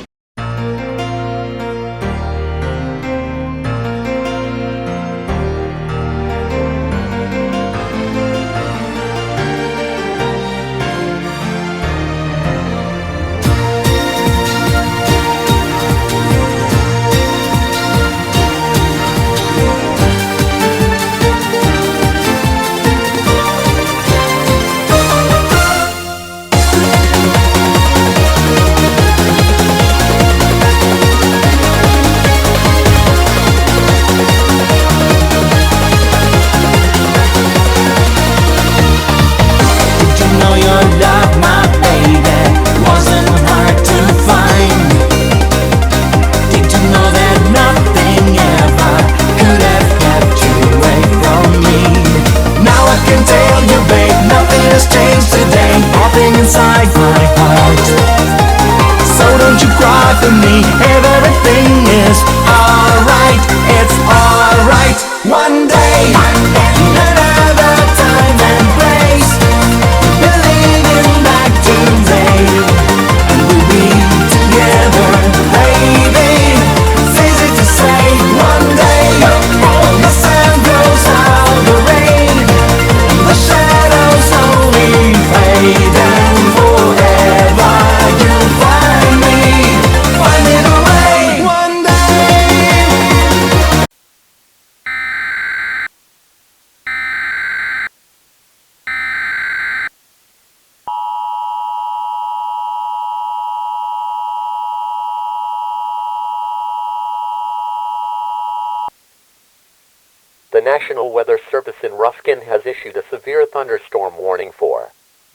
National Weather Service in Ruskin has issued a severe thunderstorm warning for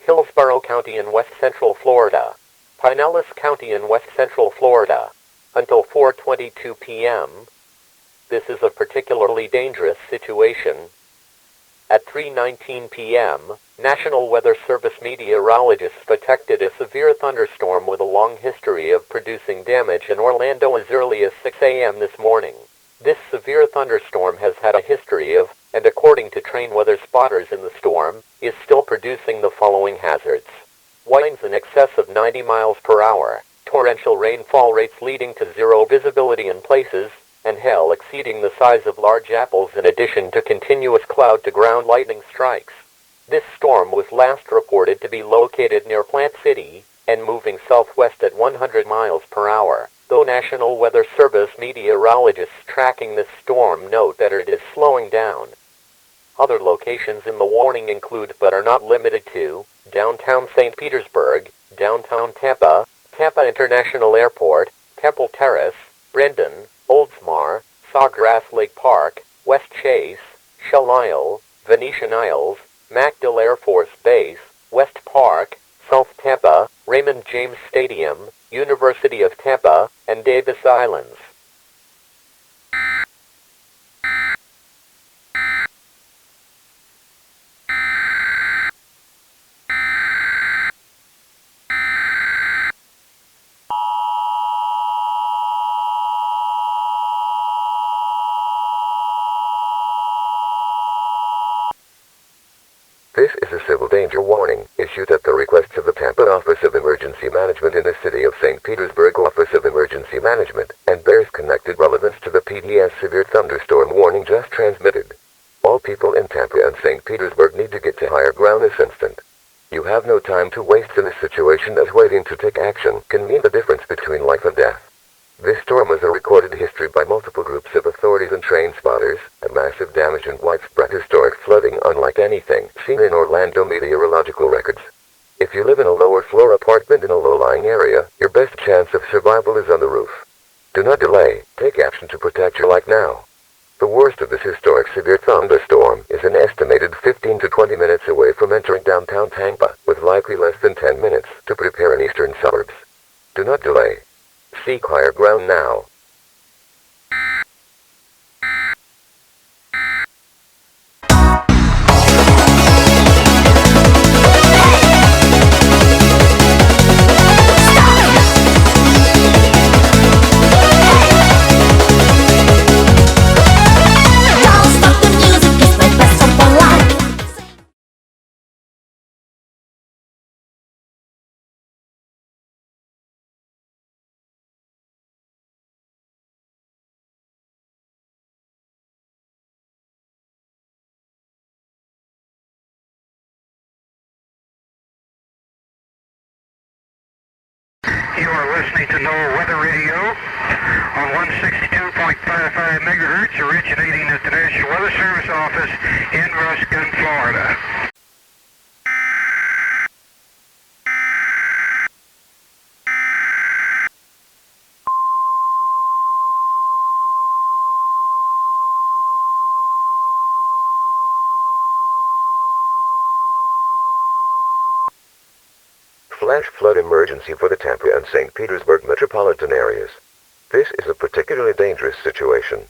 Hillsborough County in west central Florida, Pinellas County in west central Florida, until 4:22 p.m. This is a particularly dangerous situation. At 3:19 p.m., National Weather Service meteorologists detected a severe thunderstorm with a long history of producing damage in Orlando as early as 6 a.m. this morning. This severe thunderstorm has had a history of, and according to train weather spotters in the storm, is still producing the following hazards. Winds in excess of 90 miles per hour, torrential rainfall rates leading to zero visibility in places, and hail exceeding the size of large apples in addition to continuous cloud-to-ground lightning strikes. This storm was last reported to be located near Plant City, and moving southwest at 100 miles per hour, though National Weather Service meteorologists tracking this storm note that it is slowing down. Other locations in the warning include but are not limited to downtown St. Petersburg, downtown Tampa, Tampa International Airport, Temple Terrace, Brendan, Oldsmar, Sawgrass Lake Park, West Chase, Shell Isle, Venetian Isles, MacDill Air Force Base, West Park, South Tampa, Raymond James Stadium, University of Tampa, and Davis Islands. This is a civil danger warning, issued at the request of the Tampa Office of Emergency Management in the City of St. Petersburg Office of Emergency Management, and bears connected relevance to the PDS severe thunderstorm warning just transmitted. All people in Tampa and St. Petersburg need to get to higher ground this instant. You have no time to waste in this situation, as waiting to take action can mean the difference between life and death. This storm has a recorded history by multiple groups of authorities and train spotters, and massive damage and widespread historic flooding unlike anything seen in Orlando meteorological records. If you live in a lower floor apartment in a low-lying area, your best chance of survival is on the roof. Do not delay, take action to protect your life now. The worst of this historic severe thunderstorm is an estimated 15 to 20 minutes away from entering downtown Tampa, with likely less than 10 minutes to prepare in eastern suburbs. Do not delay. Seek higher ground now. You are listening to NOAA Weather Radio on 162.55 megahertz, originating at the National Weather Service office in Ruskin, Florida. Flash flood emergency for the Tampa and St. Petersburg metropolitan areas. This is a particularly dangerous situation.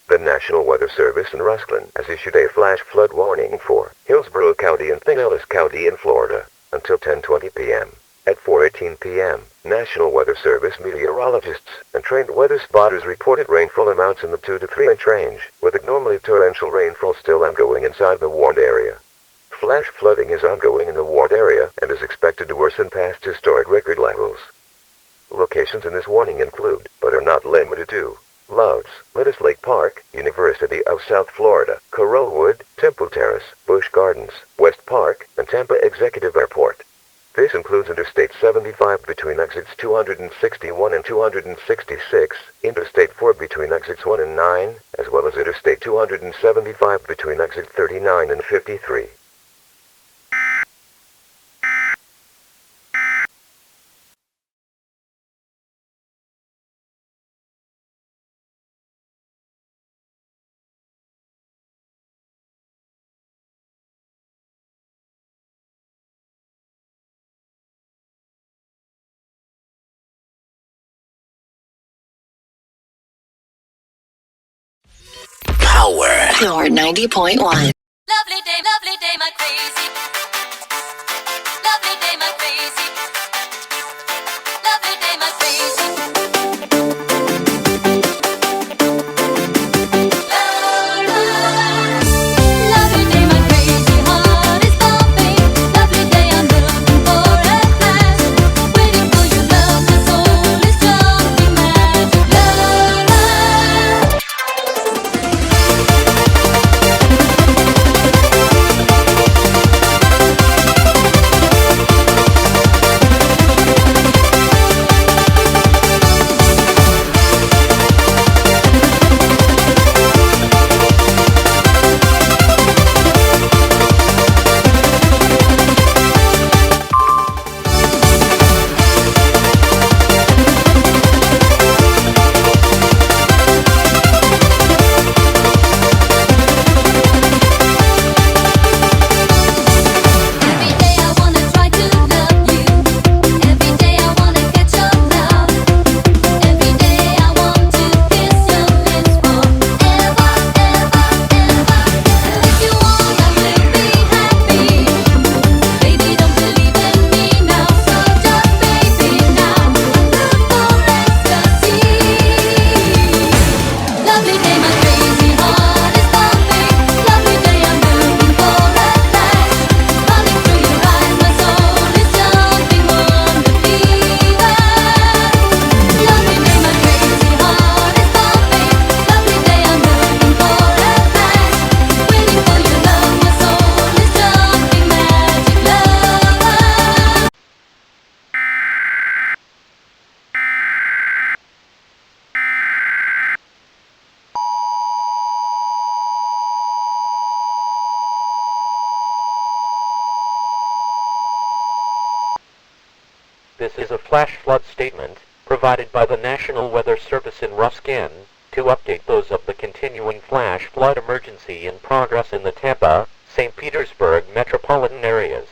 The National Weather Service in Ruskin has issued a flash flood warning for Hillsborough County and Pinellas County in Florida until 10:20 p.m. At 4:18 p.m., National Weather Service meteorologists and trained weather spotters reported rainfall amounts in the 2 to 3 inch range, with abnormally torrential rainfall still ongoing inside the warned area. Flash flooding is ongoing in the warned area and is expected to worsen past historic record levels. Locations in this warning include, but are not limited to, Loves, Lettuce Lake Park, University of South Florida, Coralwood, Temple Terrace, Busch Gardens, West Park, and Tampa Executive Airport. This includes Interstate 75 between exits 261 and 266, Interstate 4 between exits 1 and 9, as well as Interstate 275 between exit 39 and 53. Power 90.1. Lovely day, my crazy. Lovely day, my crazy. Lovely day, my crazy. Lovely day, my crazy heart is thumping. Lovely day, I'm looking for a flash. Waiting for your love, my soul is jumping magic. This is a flash flood statement provided by the National Weather Service in Ruskin to update those of the continuing flash flood emergency in progress in the Tampa, St. Petersburg metropolitan areas.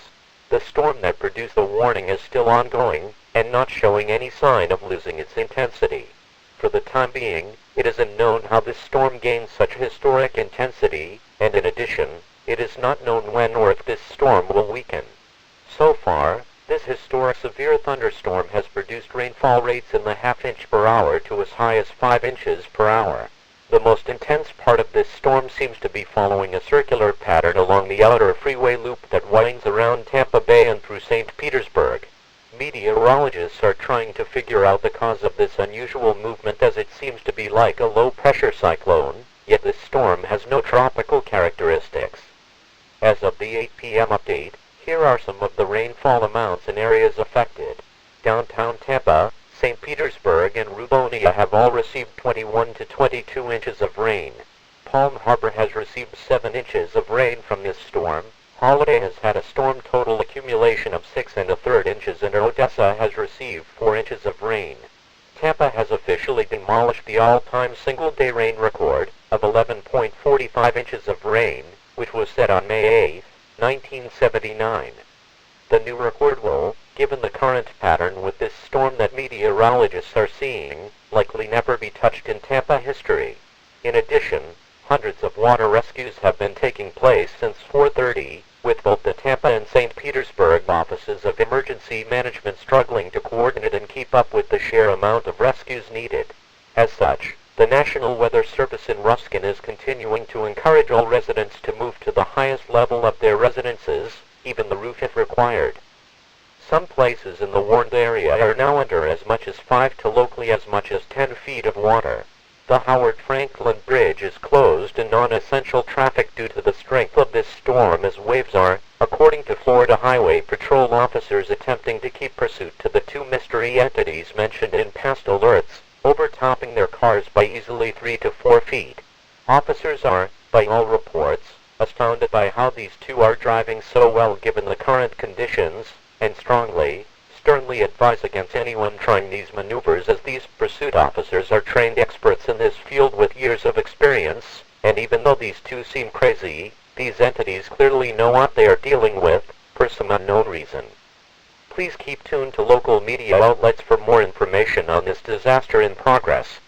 The storm that produced the warning is still ongoing and not showing any sign of losing its intensity. For the time being, it is unknown how this storm gained such historic intensity, and in addition, it is not known when or if this storm will weaken. So far, this historic severe thunderstorm has produced rainfall rates in the half-inch per hour to as high as 5 inches per hour. The most intense part of this storm seems to be following a circular pattern along the outer freeway loop that winds around Tampa Bay and through St. Petersburg. Meteorologists are trying to figure out the cause of this unusual movement, as it seems to be like a low-pressure cyclone, yet this storm has no tropical characteristics. As of the 8 p.m. update, here are some of the rainfall amounts in areas affected. Downtown Tampa, St. Petersburg, and Rubonia have all received 21 to 22 inches of rain. Palm Harbor has received 7 inches of rain from this storm. Holiday has had a storm total accumulation of 6 1/3 inches, and Odessa has received 4 inches of rain. Tampa has officially demolished the all-time single-day rain record of 11.45 inches of rain, which was set on May 8, 1979. The new record will, given the current pattern with this storm that meteorologists are seeing, likely never be touched in Tampa history. In addition, hundreds of water rescues have been taking place since 4:30, with both the Tampa and St. Petersburg offices of emergency management struggling to coordinate and keep up with the sheer amount of rescues needed. As such, the National Weather Service in Ruskin is continuing to encourage all residents to move to the highest level of their residences, even the roof if required. Some places in the warned area are now under as much as 5 to locally as much as 10 feet of water. The Howard Franklin Bridge is closed to non-essential traffic due to the strength of this storm, as waves are, according to Florida Highway Patrol officers, attempting to keep pursuit to the 2 mystery entities mentioned in past alerts, overtopping their cars by easily 3 to 4 feet. Officers are, by all reports, astounded by how these 2 are driving so well given the current conditions, and sternly advise against anyone trying these maneuvers, as these pursuit officers are trained experts in this field with years of experience, and even though these 2 seem crazy, these entities clearly know what they are dealing with, for some unknown reason. Please keep tuned to local media outlets for more information on this disaster in progress.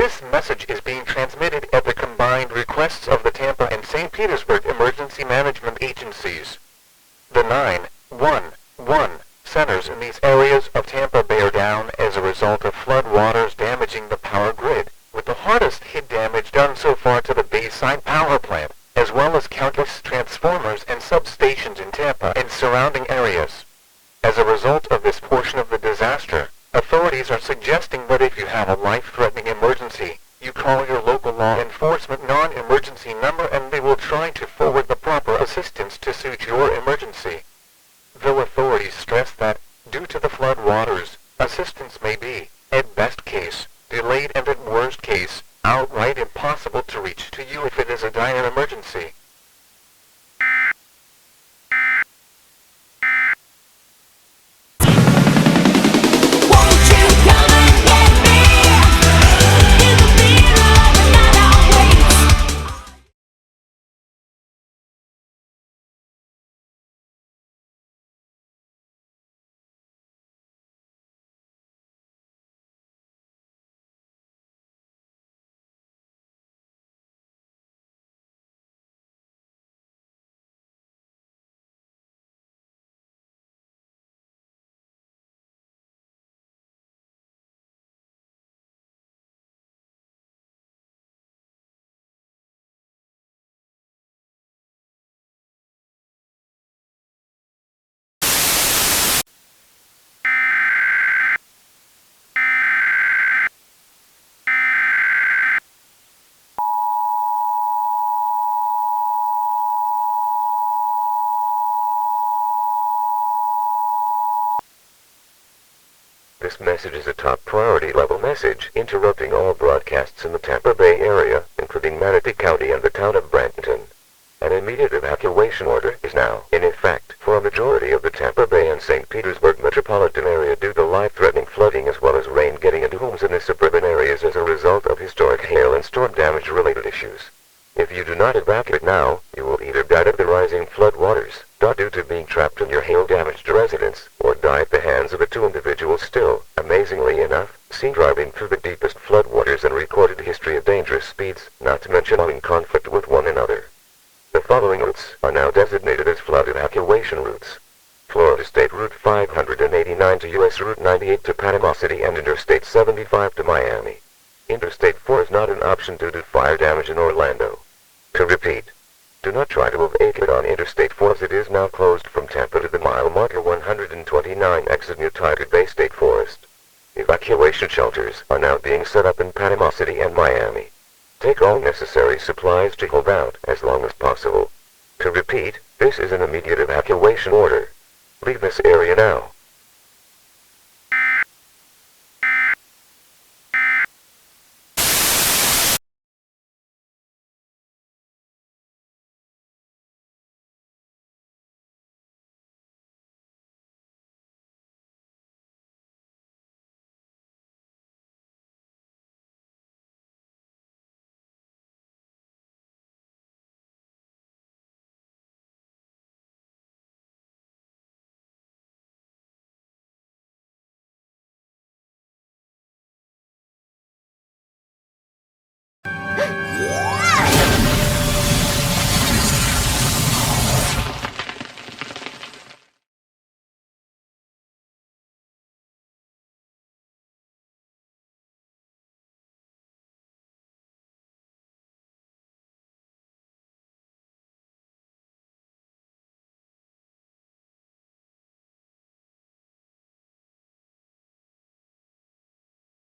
This message is being transmitted at the combined requests of the Tampa and St. Petersburg Emergency Management Agencies. The 911 centers in these areas of Tampa Bay are down as a result of flood waters damaging the power grid, with the hardest hit damage done so far to the Bayside Power Plant, as well as countless transformers and substations in Tampa and surrounding areas. As a result of this portion of the disaster, authorities are suggesting that if you have a life-threatening emergency, you call your local law enforcement non-emergency number and they will try to forward the proper assistance to suit your emergency. Though authorities stress that, due to the flood waters, assistance may be, at best case, delayed and at worst case, outright impossible to reach to you if it is a dire emergency. This message is a top priority level message interrupting all broadcasts in the Tampa Bay area, including Manatee County and the town of Bradenton. An immediate evacuation order is now in effect for a majority of the Tampa Bay and St. Petersburg metropolitan area due to life-threatening flooding as well as rain getting into homes in the suburban areas as a result of historic hail and storm damage related issues. If you do not evacuate now, you will either die of the rising flood waters, due to being trapped in your hail-damaged residence, or die at the hands of the two individuals still, amazingly enough, seen driving through the deepest flood waters in recorded history at dangerous speeds, not to mention all in conflict with one another. The following routes are now designated as flood evacuation routes. Florida State Route 589 to U.S. Route 98 to Panama City and Interstate 75 to Miami. Interstate 4 is not an option due to fire damage in Orlando. To repeat, do not try to evacuate on Interstate 4 as it is now closed from Tampa to the mile marker 129 exit near Tiger Bay State Forest. Evacuation shelters are now being set up in Panama City and Miami. Take all necessary supplies to hold out as long as possible. To repeat, this is an immediate evacuation order. Leave this area now.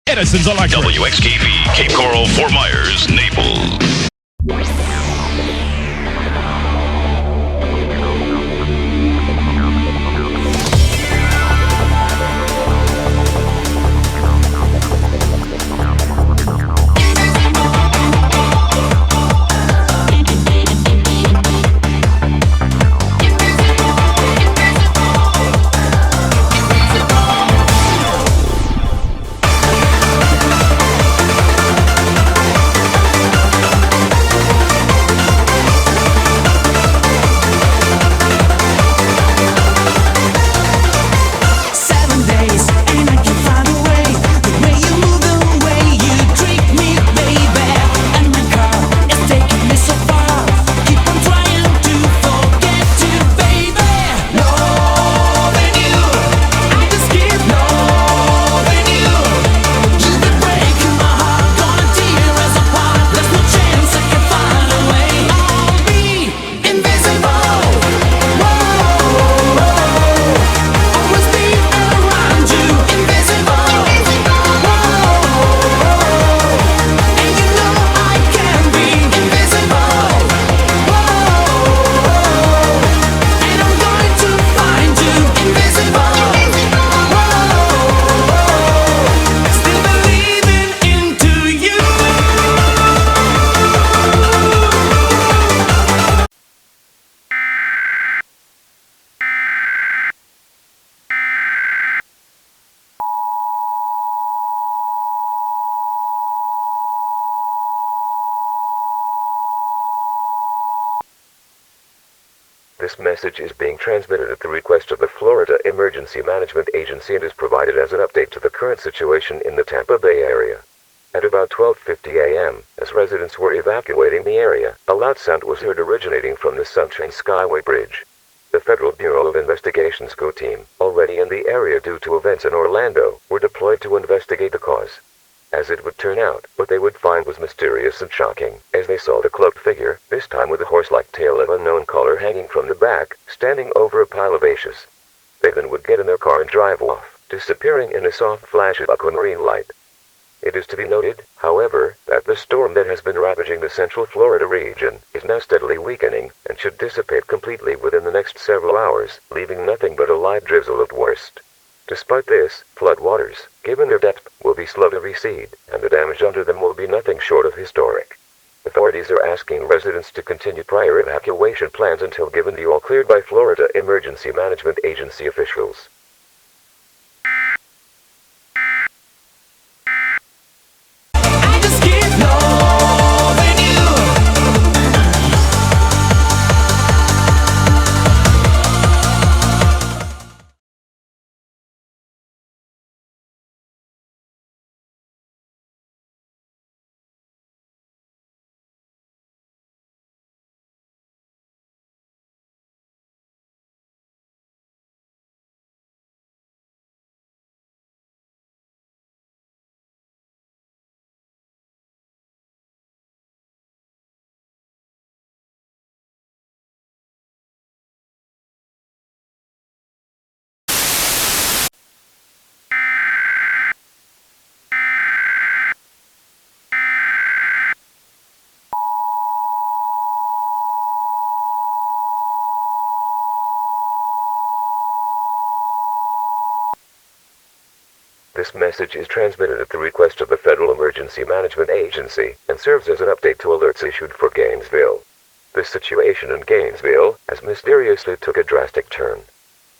Edison's Electric. WXKV, Cape Coral, Fort Myers, Naples. This message is being transmitted at the request of the Florida Emergency Management Agency and is provided as an update to the current situation in the Tampa Bay area. At about 12:50 a.m., as residents were evacuating the area, a loud sound was heard originating from the Sunshine Skyway Bridge. The Federal Bureau of Investigation's GO team, already in the area due to events in Orlando, were deployed to investigate the cause. As it would turn out, what they would find was mysterious and shocking, as they saw the cloaked figure, this time with a horse-like tail of unknown color hanging from the back, standing over a pile of ashes. They then would get in their car and drive off, disappearing in a soft flash of aquamarine light. It is to be noted, however, that the storm that has been ravaging the central Florida region is now steadily weakening and should dissipate completely within the next several hours, leaving nothing but a light drizzle at worst. Despite this, floodwaters, given their depth, will be slow to recede, and the damage under them will be nothing short of historic. Authorities are asking residents to continue prior evacuation plans until given the all-clear by Florida Emergency Management Agency officials. This message is transmitted at the request of the Federal Emergency Management Agency and serves as an update to alerts issued for Gainesville. The situation in Gainesville has mysteriously took a drastic turn.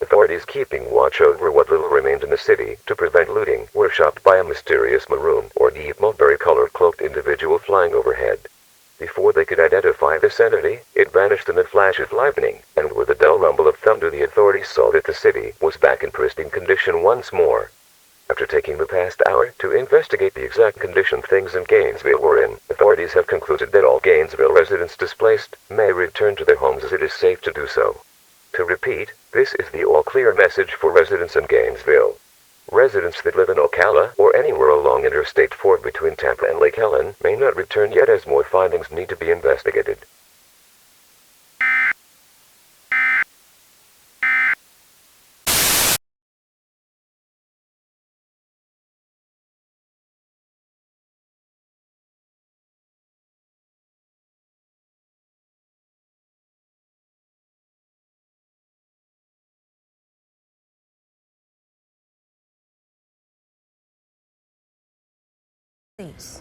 Authorities keeping watch over what little remained in the city to prevent looting were shocked by a mysterious maroon or deep mulberry-colored cloaked individual flying overhead. Before they could identify this entity, it vanished in a flash of lightning, and with a dull rumble of thunder the authorities saw that the city was back in pristine condition once more. After taking the past hour to investigate the exact condition things in Gainesville were in, authorities have concluded that all Gainesville residents displaced may return to their homes as it is safe to do so. To repeat, this is the all-clear message for residents in Gainesville. Residents that live in Ocala or anywhere along Interstate 4 between Tampa and Lake Helen may not return yet as more findings need to be investigated.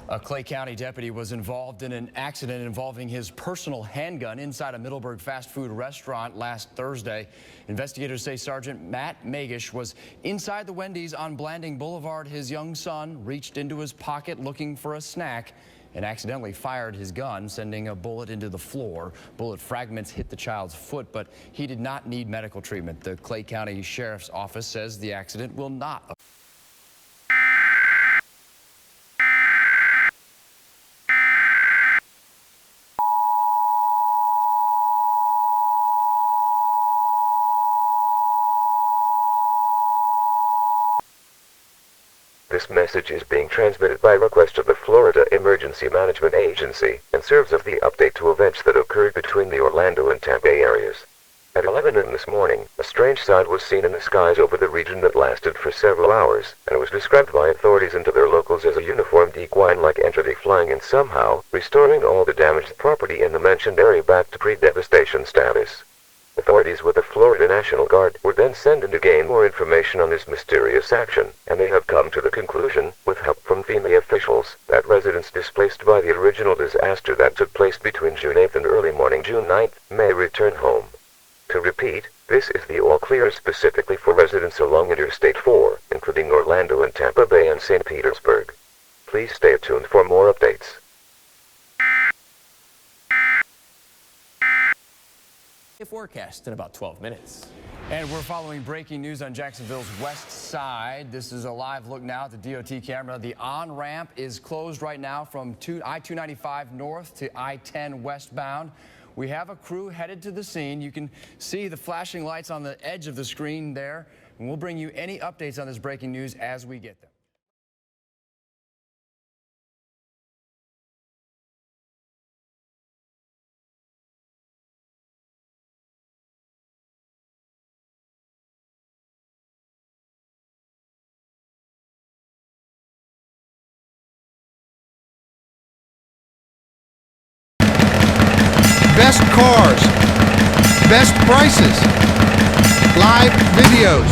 A Clay County deputy was involved in an accident involving his personal handgun inside a Middleburg fast food restaurant last Thursday. Investigators say Sergeant Matt Magish was inside the Wendy's on Blanding Boulevard. His young son reached into his pocket looking for a snack and accidentally fired his gun, sending a bullet into the floor. Bullet fragments hit the child's foot, but he did not need medical treatment. The Clay County Sheriff's Office says the accident will not This message is being transmitted by request of the Florida Emergency Management Agency and serves as the update to events that occurred between the Orlando and Tampa areas. At 11 a.m. this morning, a strange sight was seen in the skies over the region that lasted for several hours, and was described by authorities and to their locals as a uniformed equine-like entity flying and somehow restoring all the damaged property in the mentioned area back to pre-devastation status. Authorities with the Florida National Guard were then sent in to gain more information on this mysterious action, and they have come to the conclusion, with help from FEMA officials, that residents displaced by the original disaster that took place between June 8th and early morning June 9th may return home. To repeat, this is the all-clear specifically for residents along Interstate 4, including Orlando and Tampa Bay and St. Petersburg. Please stay tuned for more updates. Forecast in about 12 minutes. And we're following breaking news on Jacksonville's west side. This is a live look now at the DOT camera. The on-ramp is closed right now from I-295 north to I-10 westbound. We have a crew headed to the scene. You can see the flashing lights on the edge of the screen there. And we'll bring you any updates on this breaking news as we get them. Best cars, best prices, live videos.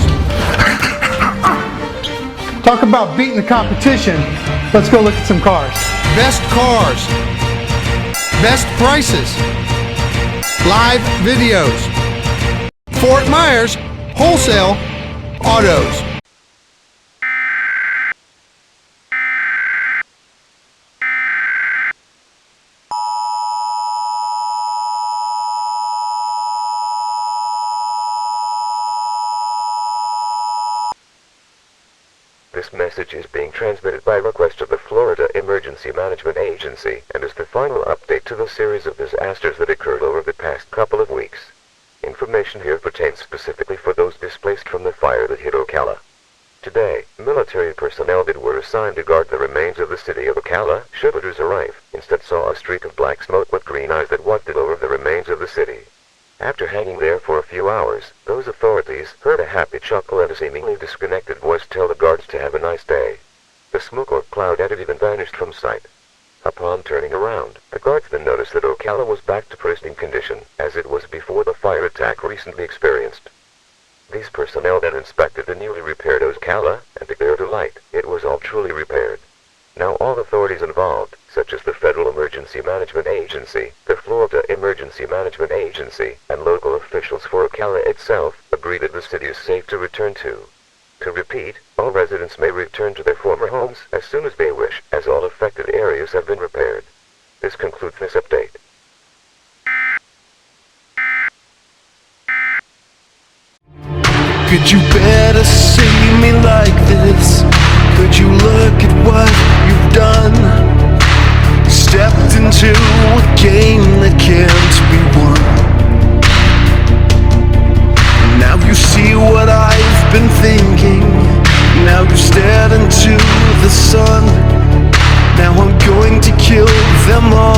Talk about beating the competition. Let's go look at some cars. Best cars, best prices, live videos. Fort Myers Wholesale Autos. This message is being transmitted by request of the Florida Emergency Management Agency and is the final update to the series of disasters that occurred over the past couple of weeks. Information here pertains specifically for those displaced from the fire that hit Ocala. Today, military personnel that were assigned to guard the remains of the city of Ocala should others arrive, instead saw a streak of black smoke with green eyes that wafted over the remains of the city. After hanging there for a few hours, those authorities heard a happy chuckle and a seemingly disconnected voice tell the guards to have a nice day. The smoke or cloud had even vanished from sight. Upon turning around, the guards then noticed that Ocala was back to pristine condition, as it was before the fire attack recently experienced. These personnel then inspected the newly repaired Ocala, and to their delight, it was all truly repaired. Now all authorities involved, such as the Federal Emergency Management Agency, the Florida Emergency Management Agency, and local officials for Ocala itself, agree that the city is safe to return to. To repeat, all residents may return to their former homes as soon as they wish, as all affected areas have been repaired. This concludes this update. Could you better see me like this? Could you look at what you've done? Stepped into a game that can't be won. Now you see what I've been thinking. Now you stared into the sun. Now I'm going to kill them all.